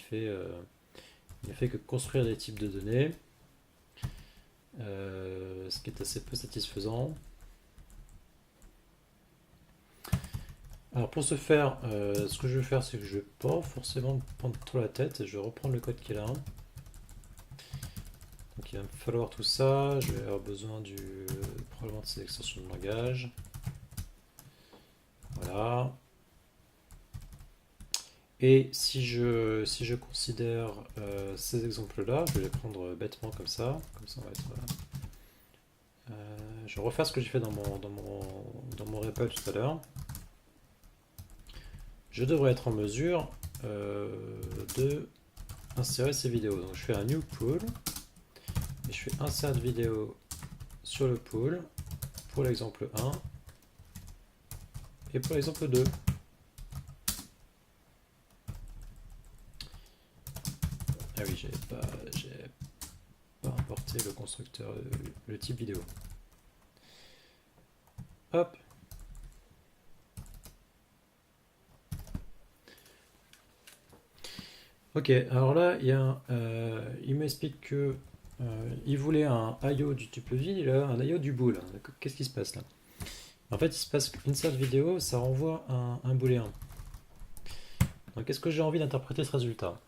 ne fait que construire des types de données, ce qui est assez peu satisfaisant. Alors pour ce faire, ce que je vais faire, c'est que je ne vais pas forcément me prendre trop la tête, je vais reprendre le code qui est là. Donc il va me falloir tout ça, je vais avoir besoin probablement de ces extensions de langage. Voilà. Et si je considère ces exemples-là, je vais les prendre bêtement comme ça on va être... je vais refaire ce que j'ai fait dans mon REPL tout à l'heure. Je devrais être en mesure de insérer ces vidéos. Donc je fais un new pool et je fais insert vidéo sur le pool pour l'exemple 1 et pour l'exemple 2. Ah oui, j'ai pas importé le constructeur, le type vidéo. Hop. Ok, alors là, il m'explique que il voulait un IO du type vie, il a un IO du bool. Qu'est-ce qui se passe là? En fait, il se passe qu'insert vidéo, ça renvoie un booléen. Donc, est-ce que j'ai envie d'interpréter ce résultat?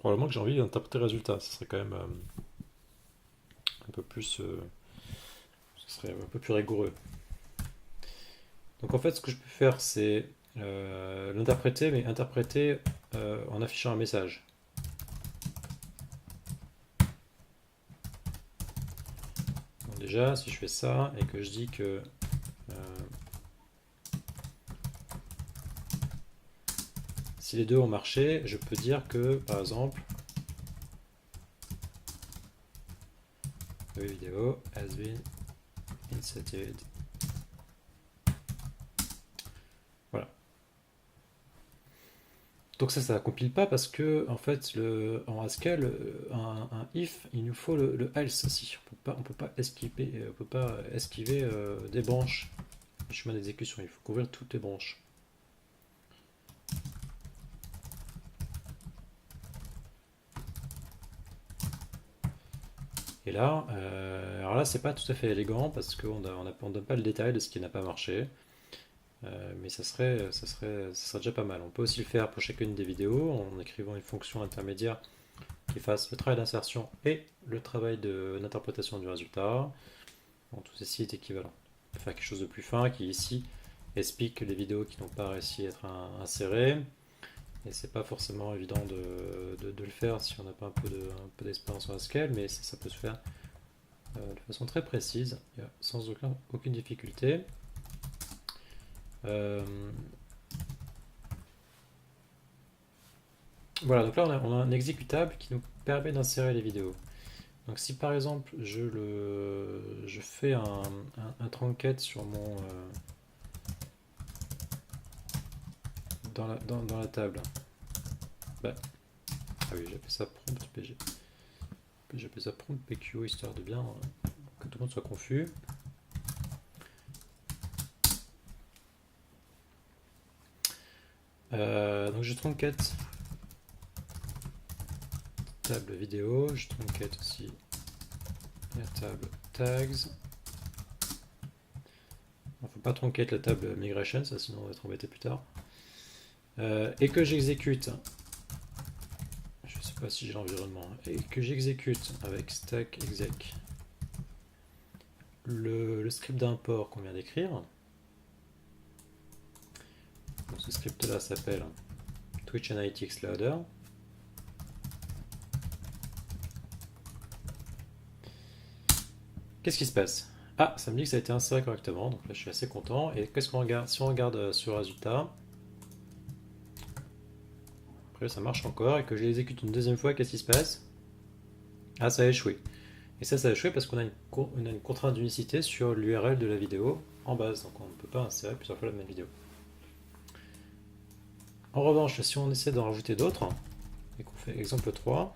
Probablement que j'ai envie d'interpréter le résultat. Ce serait quand même un peu plus, ce serait un peu plus rigoureux. Donc en fait, ce que je peux faire, c'est l'interpréter, mais interpréter en affichant un message. Donc déjà, si je fais ça et que je dis que si les deux ont marché, je peux dire que, par exemple, the video has been inserted. Voilà. Donc ça compile pas parce que en fait en Haskell un if il nous faut le else aussi. On peut pas esquiver des branches du chemin d'exécution. Il faut couvrir toutes les branches. Et là, alors là c'est pas tout à fait élégant parce qu'on ne donne pas le détail de ce qui n'a pas marché. Mais ça serait déjà pas mal. On peut aussi le faire pour chacune des vidéos en écrivant une fonction intermédiaire qui fasse le travail d'insertion et le travail d'interprétation du résultat. Bon, tout ceci est équivalent. On peut faire quelque chose de plus fin qui ici explique les vidéos qui n'ont pas réussi à être insérées. Et c'est pas forcément évident de le faire si on n'a pas un peu d'expérience en Haskell, mais ça peut se faire de façon très précise, sans aucune difficulté. Voilà, donc là on a un exécutable qui nous permet d'insérer les vidéos. Donc si par exemple je fais un trinket sur mon dans la table, bah, ah oui, j'appelle ça prompt PG. J'appelle ça prompt PQ histoire de bien que tout le monde soit confus. Donc je trinquette table vidéo, je trinquette aussi la table tags. Il ne faut pas trinquette la table migration, ça sinon on va être embêté plus tard. Et que j'exécute, je sais pas si j'ai l'environnement, et que j'exécute avec stack exec le script d'import qu'on vient d'écrire. Donc ce script là s'appelle Twitch Analytics Loader. Qu'est-ce qui se passe? Ah, ça me dit que ça a été inséré correctement, donc là je suis assez content. Et qu'est-ce qu'on regarde? Si on regarde sur le résultat, après ça marche encore, et que je l'exécute une deuxième fois, qu'est-ce qui se passe? Ah, ça a échoué. Et ça a échoué parce qu'on a une contrainte d'unicité sur l'URL de la vidéo en base, donc on ne peut pas insérer plusieurs fois la même vidéo. En revanche, si on essaie d'en rajouter d'autres, et qu'on fait exemple 3,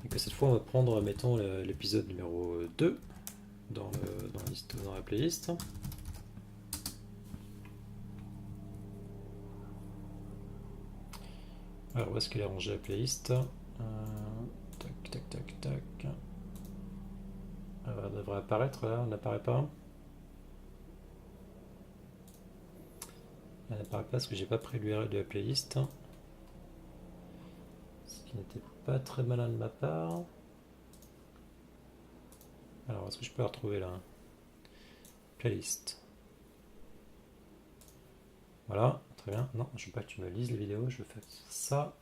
et que cette fois on va prendre, mettons, l'épisode numéro 2 dans la playlist. Alors où est-ce qu'elle est rangée la playlist? Tac, tac, tac, tac. Elle devrait apparaître là, elle n'apparaît pas. Elle n'apparaît pas parce que j'ai pas pris l'URL de la playlist. Ce qui n'était pas très malin de ma part. Alors est-ce que je peux la retrouver là? Playlist. Voilà, très bien. Non, je veux pas que tu me lises les vidéos, je veux faire ça.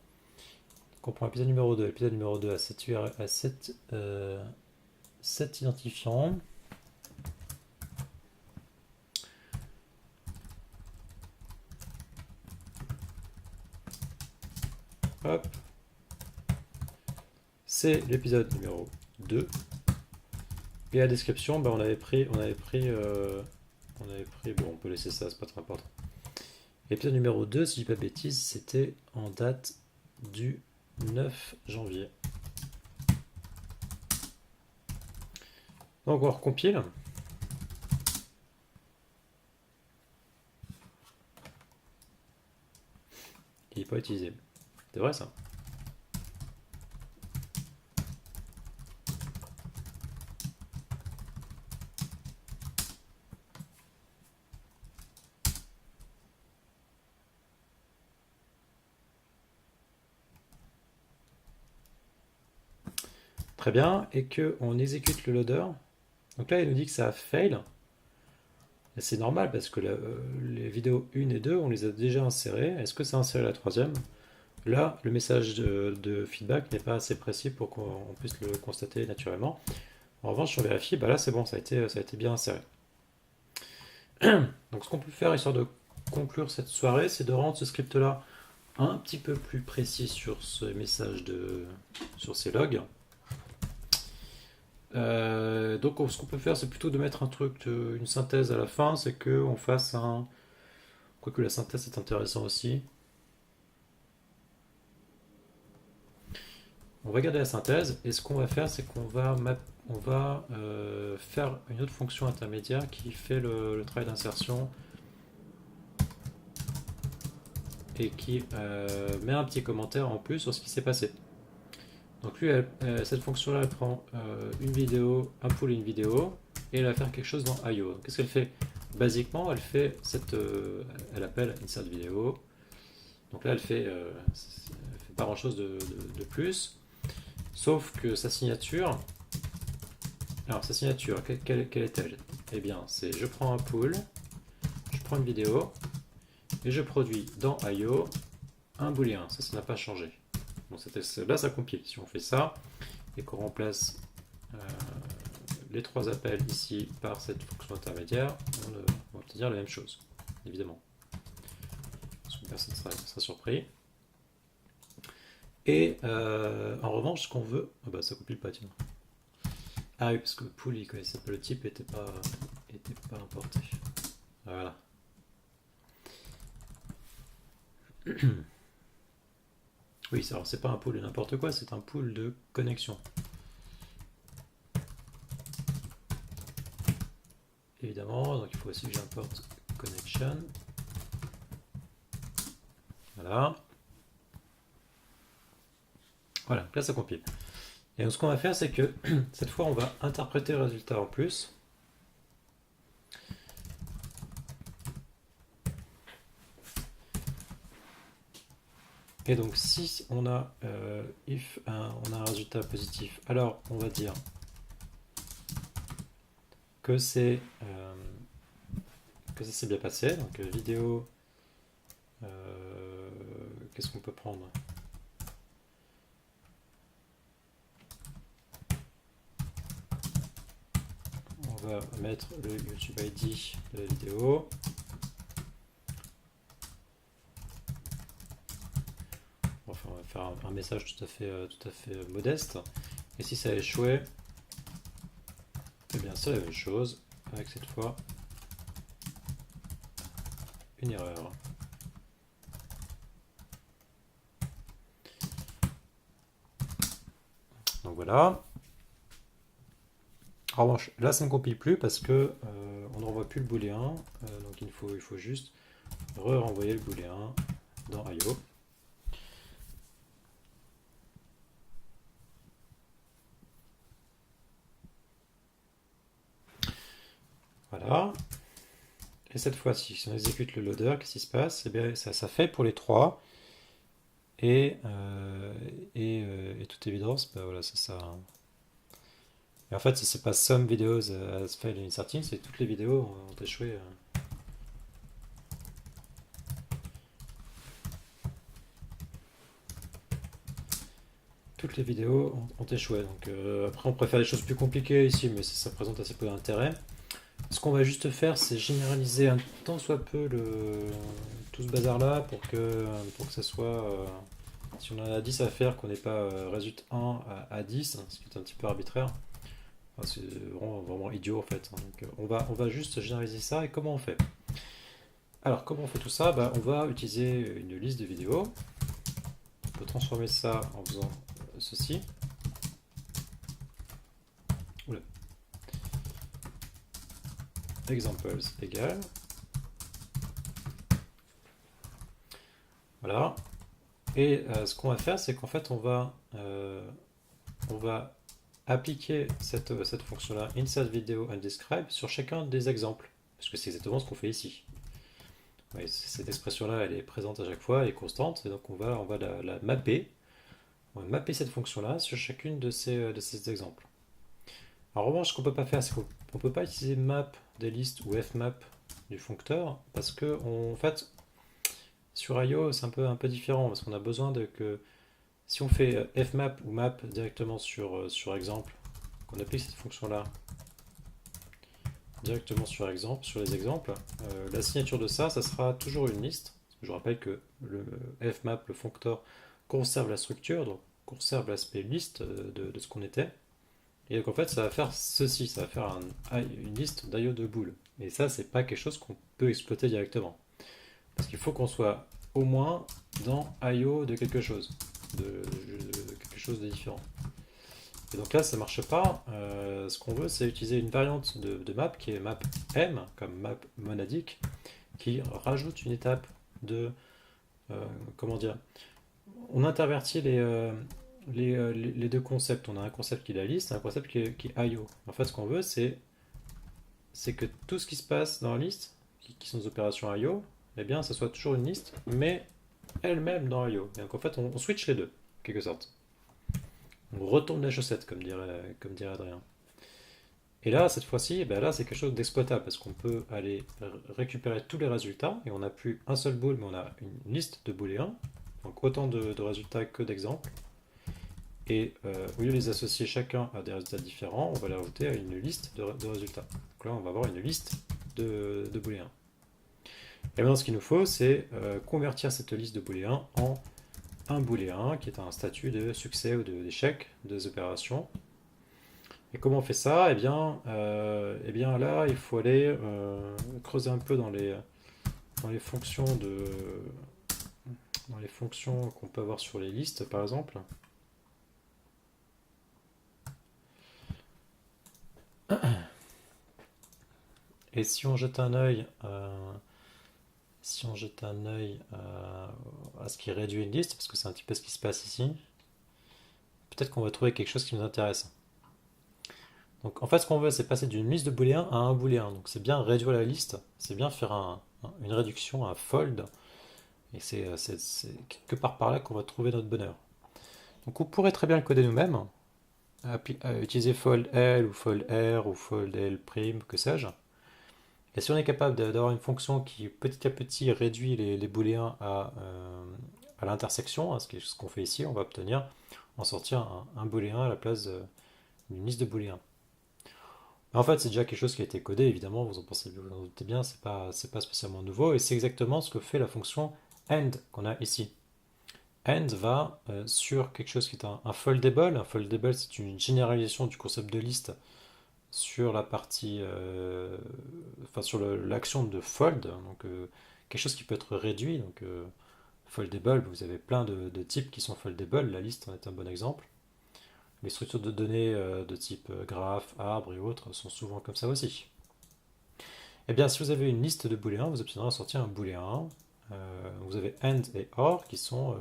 Donc on prend l'épisode numéro 2. L'épisode numéro 2 a 7 identifiants. Hop. C'est l'épisode numéro 2. Et la description, bah, on avait pris, bon, on peut laisser ça, c'est pas très important. L'épisode numéro 2, si je dis pas de bêtises, c'était en date du 9 janvier. Donc on recompile. Il n'est pas utilisé. C'est vrai ça? Très bien, et que on exécute le loader. Donc là, il nous dit que ça a fail. Et c'est normal parce que les vidéos 1 et 2, on les a déjà insérées. Est-ce que ça a inséré la troisième? Là, le message de feedback n'est pas assez précis pour qu'on puisse le constater naturellement. En revanche, si on vérifie, bah là c'est bon, ça a été bien inséré. Donc ce qu'on peut faire, histoire de conclure cette soirée, c'est de rendre ce script-là un petit peu plus précis sur ce message sur ces logs. Donc ce qu'on peut faire, c'est plutôt de mettre un truc, une synthèse à la fin, c'est qu'on fasse un... Quoique la synthèse est intéressant aussi. On va garder la synthèse, et ce qu'on va faire, c'est qu'on va, faire une autre fonction intermédiaire qui fait le travail d'insertion et qui met un petit commentaire en plus sur ce qui s'est passé. Donc lui, cette fonction-là, elle prend une vidéo, un pool et une vidéo, et elle va faire quelque chose dans IO. Qu'est-ce qu'elle fait? Basiquement, elle fait elle appelle insert vidéo. Donc là, elle fait pas grand-chose de plus, sauf que sa signature. Alors sa signature, quelle est-elle? Eh bien, c'est je prends un pool, je prends une vidéo, et je produis dans IO un booléen. Ça n'a pas changé. Bon, là, ça compile. Si on fait ça et qu'on remplace les trois appels ici par cette fonction intermédiaire, on va obtenir la même chose, évidemment. Parce que personne ne sera surpris. Et en revanche, ce qu'on veut... Ah bah ça compile pas, tiens. Ah oui, parce que pool, il connaissait pas le type, était pas importé. Voilà. Oui, alors c'est pas un pool de n'importe quoi, c'est un pool de connexion. Évidemment, donc il faut aussi que j'importe connection. Voilà. Voilà, là ça compile. Et donc ce qu'on va faire, c'est que cette fois, on va interpréter le résultat en plus. Et donc si on a on a un résultat positif, alors on va dire que ça s'est bien passé. Donc vidéo, qu'est-ce qu'on peut prendre? On va mettre le YouTube ID de la vidéo. Enfin, on va faire un message tout à fait modeste. Et si ça a échoué, eh bien c'est la même chose, avec cette fois une erreur. Donc voilà. En revanche, là ça ne compile plus parce que on ne renvoie plus le booléen. Donc il faut juste renvoyer le booléen dans IO. Voilà. Et cette fois-ci, si on exécute le loader, qu'est-ce qui se passe? Eh bien, ça fait pour les trois. Et toute évidence, bah voilà, c'est ça. Et en fait, si c'est pas some videos as failed in inserting, c'est toutes les vidéos ont échoué. Toutes les vidéos ont échoué. Donc après, on préfère des choses plus compliquées ici, mais ça présente assez peu d'intérêt. Ce qu'on va juste faire, c'est généraliser un tant soit peu tout ce bazar-là pour que ça soit. Si on en a 10 à faire, qu'on n'ait pas résultat 1 à 10, ce qui est un petit peu arbitraire. Enfin, c'est vraiment idiot en fait. Donc, on va juste généraliser ça. Et comment on fait? Alors, comment on fait tout ça? Bah, on va utiliser une liste de vidéos. On peut transformer ça en faisant ceci. Oula. Examples égale. Voilà. Et ce qu'on va faire, c'est qu'en fait, on va appliquer cette fonction-là, insert video and describe, sur chacun des exemples. Parce que c'est exactement ce qu'on fait ici. Oui, cette expression-là, elle est présente à chaque fois, elle est constante, et donc on va la mapper. On va mapper cette fonction-là sur chacune de ces exemples. En revanche, ce qu'on ne peut pas faire, c'est qu'on ne peut pas utiliser map des listes ou fmap du foncteur, parce que en fait, sur IO, c'est un peu différent, parce qu'on a besoin de que si on fait fmap ou map directement sur exemple, qu'on applique cette fonction-là directement sur les exemples, la signature de ça sera toujours une liste. Je rappelle que le fmap, le foncteur, conserve la structure, donc conserve l'aspect liste de ce qu'on était. Et donc en fait, ça va faire ceci, ça va faire une liste d'IO de boules. Et ça, c'est pas quelque chose qu'on peut exploiter directement. Parce qu'il faut qu'on soit au moins dans IO de quelque chose, de quelque chose de différent. Et donc là, ça ne marche pas. Ce qu'on veut, c'est utiliser une variante de map qui est map M, comme map monadique, qui rajoute une étape de. Comment dire? On intervertit les deux concepts. On a un concept qui est la liste et un concept qui est IO. En fait, ce qu'on veut, c'est que tout ce qui se passe dans la liste, qui sont des opérations IO, eh bien, ça soit toujours une liste, mais elle-même dans IO. Et donc en fait, on switch les deux, en quelque sorte. On retourne la chaussette, comme dirait Adrien. Et là, cette fois-ci, ben là, c'est quelque chose d'exploitable parce qu'on peut aller récupérer tous les résultats et on n'a plus un seul bool, mais on a une liste de booléens, donc autant de résultats que d'exemples. Et au lieu de les associer chacun à des résultats différents, on va les rajouter à une liste de résultats. Donc là, on va avoir une liste de booléens. Et maintenant, ce qu'il nous faut, c'est convertir cette liste de booléens en un booléen qui est un statut de succès ou d'échec des opérations. Et comment on fait ça? Eh bien là, il faut aller creuser un peu dans les fonctions dans les fonctions qu'on peut avoir sur les listes, par exemple. Et si on jette un œil, si on jette un œil à ce qui réduit une liste, parce que c'est un petit peu ce qui se passe ici, peut-être qu'on va trouver quelque chose qui nous intéresse. Donc en fait, ce qu'on veut, c'est passer d'une liste de booléens à un booléen. Donc c'est bien réduire la liste, c'est bien faire une réduction, un fold. Et c'est quelque part par là qu'on va trouver notre bonheur. Donc on pourrait très bien le coder nous-mêmes, utiliser fold L ou fold R ou fold L prime, que sais-je. Et si on est capable d'avoir une fonction qui petit à petit réduit les booléens à l'intersection, hein, ce qu'on fait ici, on va obtenir en sortir un booléen à la place d'une liste de booléens. En fait, c'est déjà quelque chose qui a été codé, évidemment, vous en doutez bien, c'est pas spécialement nouveau, et c'est exactement ce que fait la fonction end qu'on a ici. End va sur quelque chose qui est un foldable. Un foldable, c'est une généralisation du concept de liste sur la partie, enfin sur l'action de fold, donc quelque chose qui peut être réduit. Donc, foldable, vous avez plein de types qui sont foldable. La liste en est un bon exemple. Les structures de données de type graphe, arbre et autres sont souvent comme ça aussi. Eh bien, si vous avez une liste de booléens, vous obtiendrez en sortie un booléen. Vous avez AND et OR qui sont,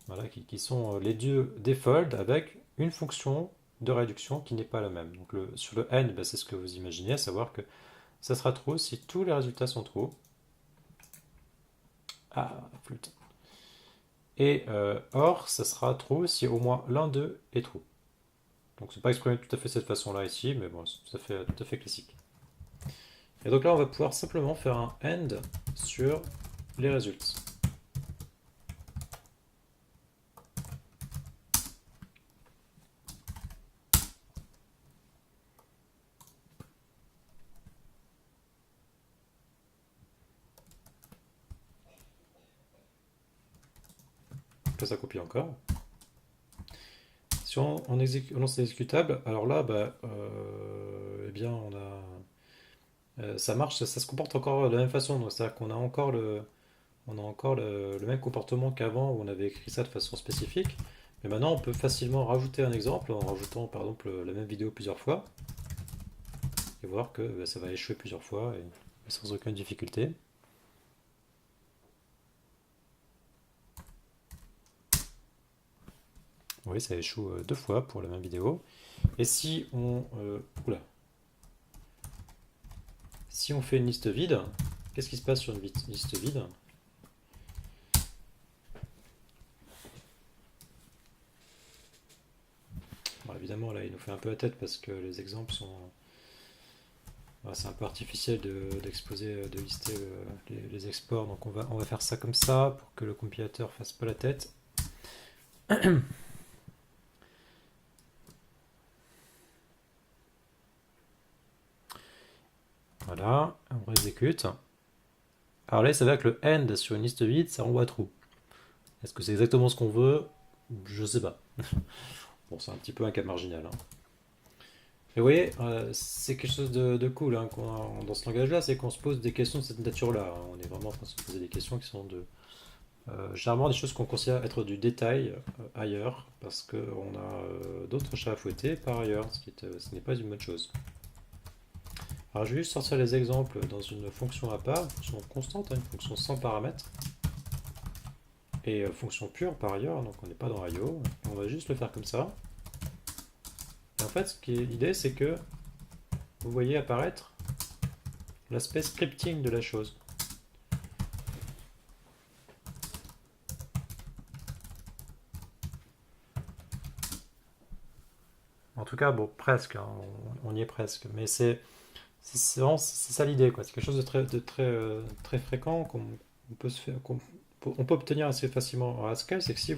voilà, qui sont les deux default avec une fonction de réduction qui n'est pas la même. Donc sur le AND, c'est ce que vous imaginez, à savoir que ça sera true si tous les résultats sont true. Ah, flûte. Et OR, ça sera true si au moins l'un d'eux est true. Donc c'est pas exprimé tout à fait de cette façon-là ici, mais bon, c'est tout à fait classique. Et donc là, on va pouvoir simplement faire un AND sur les résultats. Là, ça copie encore. Si on lance l'exécutable, alors là, eh bien, ça marche, ça se comporte encore de la même façon. C'est-à-dire qu'on a encore le même comportement qu'avant où on avait écrit ça de façon spécifique. Mais maintenant, on peut facilement rajouter un exemple en rajoutant par exemple la même vidéo plusieurs fois et voir que ça va échouer plusieurs fois et sans aucune difficulté. Oui, ça échoue deux fois pour la même vidéo. Et si on, si on fait une liste vide, qu'est-ce qui se passe sur une liste vide? Bon, évidemment, là, il nous fait un peu la tête parce que les exemples sont... c'est un peu artificiel d'exposer, de lister les exports. Donc on va faire ça comme ça pour que le compilateur fasse pas la tête. Voilà, on exécute. Alors là, il s'avère que le end sur une liste vide, ça renvoie true. Est-ce que c'est exactement ce qu'on veut? Je sais pas. Bon, c'est un petit peu un cas marginal, hein. Et vous voyez, c'est quelque chose de cool hein, dans ce langage-là, c'est qu'on se pose des questions de cette nature-là, hein. On est vraiment en train de se poser des questions qui sont généralement des choses qu'on considère être du détail ailleurs, parce qu'on a d'autres chats à fouetter par ailleurs, ce n'est pas une bonne chose. Alors je vais juste sortir les exemples dans une fonction à part, une fonction constante, hein, une fonction sans paramètres, et fonction pure par ailleurs, donc on n'est pas dans IO, on va juste le faire comme ça. Et en fait, l'idée c'est que vous voyez apparaître l'aspect scripting de la chose. En tout cas, bon, presque, hein, on y est presque, mais c'est ça l'idée, quoi. C'est quelque chose très fréquent qu'on peut se faire, on peut obtenir assez facilement en Haskell, c'est que si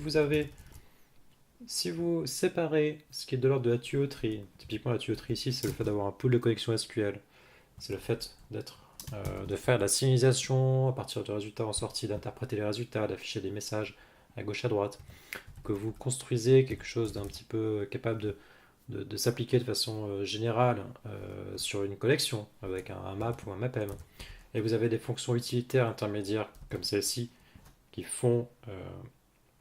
vous séparez ce qui est de l'ordre de la tuyauterie, typiquement la tuyauterie ici, c'est le fait d'avoir un pool de connexion SQL, c'est le fait de faire de la signalisation à partir de résultats en sortie, d'interpréter les résultats, d'afficher des messages à gauche à droite, que vous construisez quelque chose d'un petit peu capable de s'appliquer de façon générale sur une collection avec un map ou un mapm. Et vous avez des fonctions utilitaires intermédiaires comme celle-ci qui font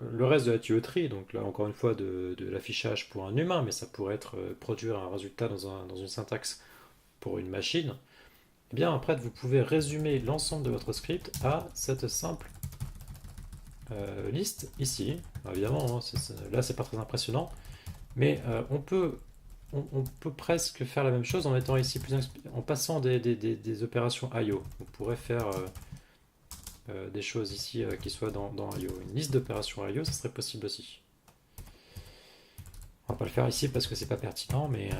le reste de la tuyauterie. Donc là, encore une fois, de l'affichage pour un humain, mais ça pourrait être produire un résultat dans une syntaxe pour une machine. Et bien après, vous pouvez résumer l'ensemble de votre script à cette simple liste ici. Alors, évidemment, hein, là, c'est pas très impressionnant. Mais on peut presque faire la même chose en étant ici en passant des opérations IO. On pourrait faire des choses ici qui soient dans IO. Une liste d'opérations IO, ça serait possible aussi. On va pas le faire ici parce que c'est pas pertinent, mais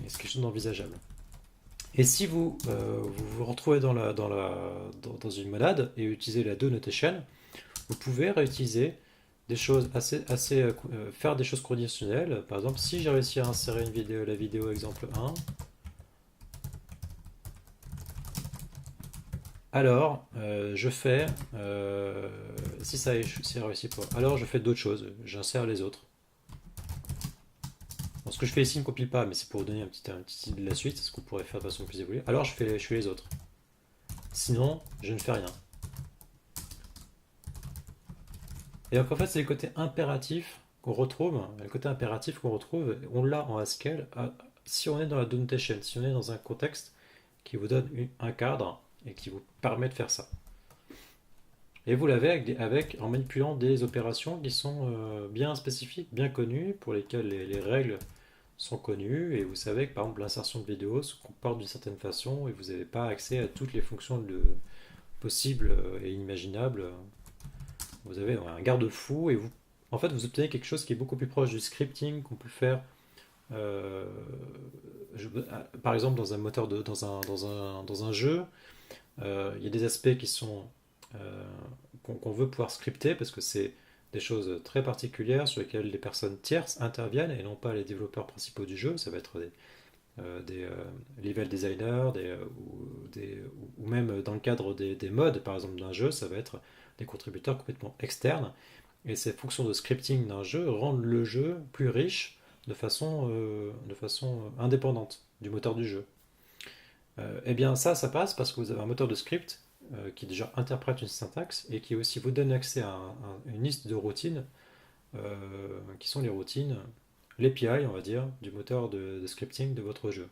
c'est quelque chose d'envisageable. Et si vous vous retrouvez dans une monade et utilisez la do notation, vous pouvez réutiliser des choses faire des choses conditionnelles. Par exemple, si j'ai réussi à insérer la vidéo exemple 1, alors je fais, si ça si réussi pas, alors je fais d'autres choses, j'insère les autres. Bon, ce que je fais ici ne compile pas, mais c'est pour vous donner un petit idée de la suite, ce qu'on pourrait faire de façon plus évoluée. Alors je fais les autres. sinon je ne fais rien. Et donc en fait, c'est le côté impératif qu'on retrouve, le côté impératif qu'on retrouve, on l'a en Haskell si on est dans la notation, si on est dans un contexte qui vous donne un cadre et qui vous permet de faire ça. Et vous l'avez en manipulant des opérations qui sont bien spécifiques, bien connues, pour lesquelles les règles sont connues, et vous savez que par exemple l'insertion de vidéo se comporte d'une certaine façon, et vous n'avez pas accès à toutes les fonctions possibles et imaginables. Vous avez un garde-fou, et en fait, vous obtenez quelque chose qui est beaucoup plus proche du scripting qu'on peut faire. euh, Par exemple, dans un moteur dans un jeu, il y a des aspects qui sont qu'on veut pouvoir scripter parce que c'est des choses très particulières sur lesquelles les personnes tierces interviennent et non pas les développeurs principaux du jeu. Ça va être des level designers, ou même dans le cadre des modes, par exemple, d'un jeu, ça va être des contributeurs complètement externes. Et ces fonctions de scripting d'un jeu rendent le jeu plus riche de façon indépendante du moteur du jeu. Eh bien ça passe parce que vous avez un moteur de script qui déjà interprète une syntaxe et qui aussi vous donne accès à une liste de routines qui sont les routines, l'API, on va dire, du moteur de scripting de votre jeu.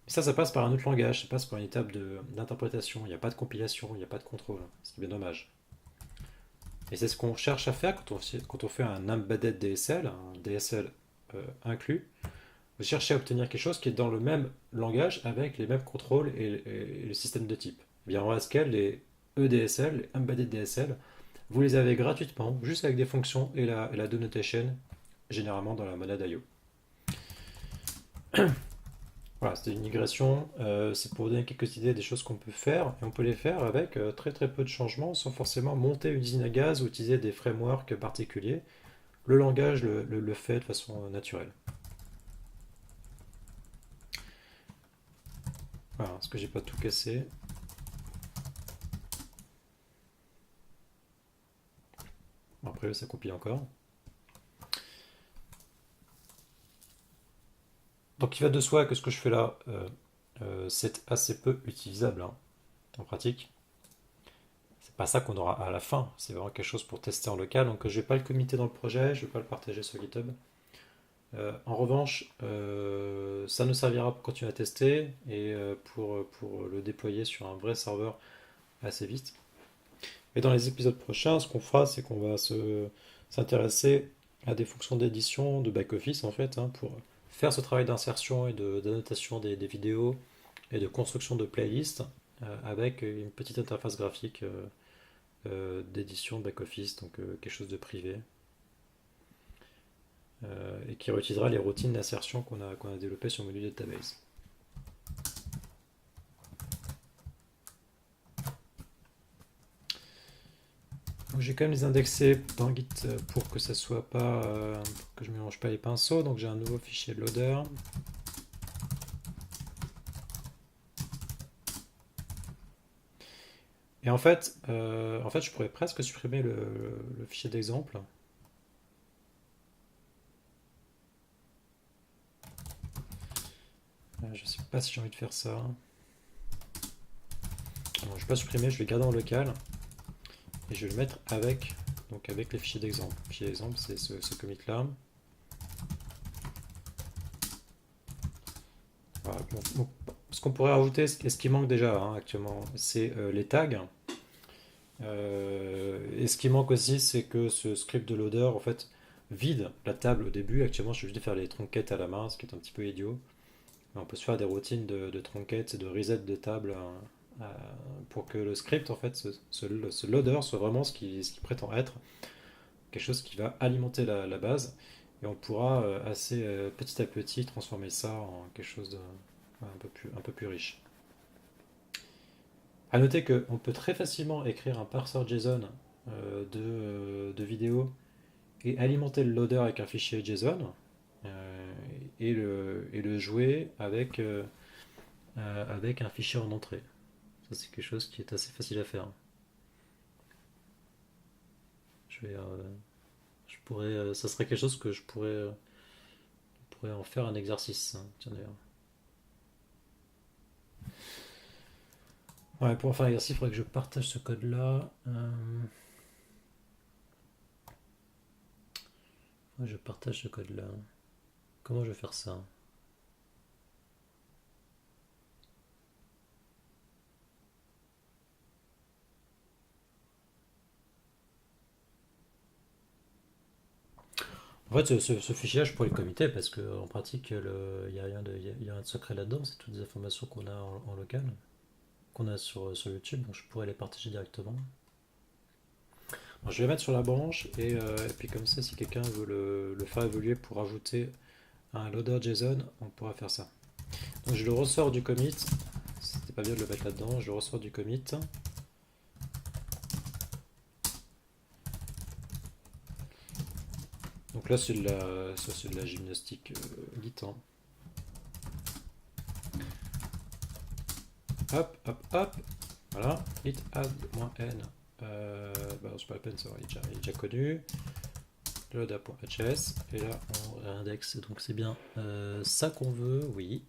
Ça passe par un autre langage, ça passe par une étape d'interprétation. Il n'y a pas de compilation, il n'y a pas de contrôle, ce qui est bien dommage. Et c'est ce qu'on cherche à faire quand on fait un embedded DSL, un DSL inclus. Vous cherchez à obtenir quelque chose qui est dans le même langage avec les mêmes contrôles et le système de type. Eh bien, en Haskell, les EDSL, les Embedded DSL, vous les avez gratuitement, juste avec des fonctions et la denotation, généralement dans la monade IO. Voilà, c'était une migration. C'est pour vous donner quelques idées des choses qu'on peut faire. Et on peut les faire avec très très peu de changements sans forcément monter une usine à gaz ou utiliser des frameworks particuliers. Le langage le fait de façon naturelle. Voilà, est-ce que j'ai pas tout cassé? Après, ça compile encore. Donc il va de soi que ce que je fais là, c'est assez peu utilisable hein, en pratique. C'est pas ça qu'on aura à la fin, c'est vraiment quelque chose pour tester en local. Donc je vais pas le committer dans le projet, je vais pas le partager sur GitHub. En revanche, ça nous servira pour continuer à tester et pour le déployer sur un vrai serveur assez vite. Et dans les épisodes prochains, ce qu'on fera, c'est qu'on va s'intéresser à des fonctions d'édition, de back-office en fait, hein, pour faire ce travail d'insertion et d'annotation des vidéos et de construction de playlists avec une petite interface graphique d'édition de back-office, donc quelque chose de privé, et qui réutilisera les routines d'insertion qu'on a développées sur le module database. Donc j'ai quand même les indexés dans Git pour que ça soit pas pour que je ne mélange pas les pinceaux. Donc j'ai un nouveau fichier loader. Et en fait, je pourrais presque supprimer le fichier d'exemple. Je sais pas si j'ai envie de faire ça. Alors, je vais pas supprimer, je vais le garder en local et je vais le mettre avec les fichiers d'exemple. Le fichier d'exemple, c'est ce commit là. Voilà, bon, ce qu'on pourrait rajouter, et ce qui manque déjà hein, actuellement, c'est les tags. Et ce qui manque aussi, c'est que ce script de loader, en fait, vide la table au début. Actuellement, je suis obligé de faire les tronquettes à la main, ce qui est un petit peu idiot. Mais on peut se faire des routines de tronquettes et de reset de table pour que le script, en fait, ce loader soit vraiment ce qui prétend être. Quelque chose qui va alimenter la base. Et on pourra assez petit à petit transformer ça en quelque chose un peu plus riche. À noter qu'on peut très facilement écrire un parseur JSON de vidéo et alimenter le loader avec un fichier JSON et le jouer avec un fichier en entrée. Ça, c'est quelque chose qui est assez facile à faire. Je vais, ça serait quelque chose que je pourrais en faire un exercice. Hein, tiens d'ailleurs. Ouais, pour faire l'exercice, il faudrait que je partage ce code-là. Ouais, je partage ce code-là. Comment je vais faire ça? En fait, ce fichier-là, je pourrais le commiter parce qu'en pratique, il n'y a rien y a rien de secret là-dedans. C'est toutes des informations qu'on a en local, qu'on a sur YouTube, donc je pourrais les partager directement. Alors, je vais le mettre sur la branche et puis comme ça, si quelqu'un veut le faire évoluer pour ajouter un loader JSON, on pourra faire ça. Donc je le ressors du commit. C'était pas bien de le mettre là-dedans. Je le ressors du commit. Donc là, c'est de la gymnastique Git, hein. Hop, hop, hop. Voilà. Git add-n. Bah, c'est pas la peine, ça il est déjà connu. Load.hs. Et là, on réindexe. Donc c'est bien ça qu'on veut, oui.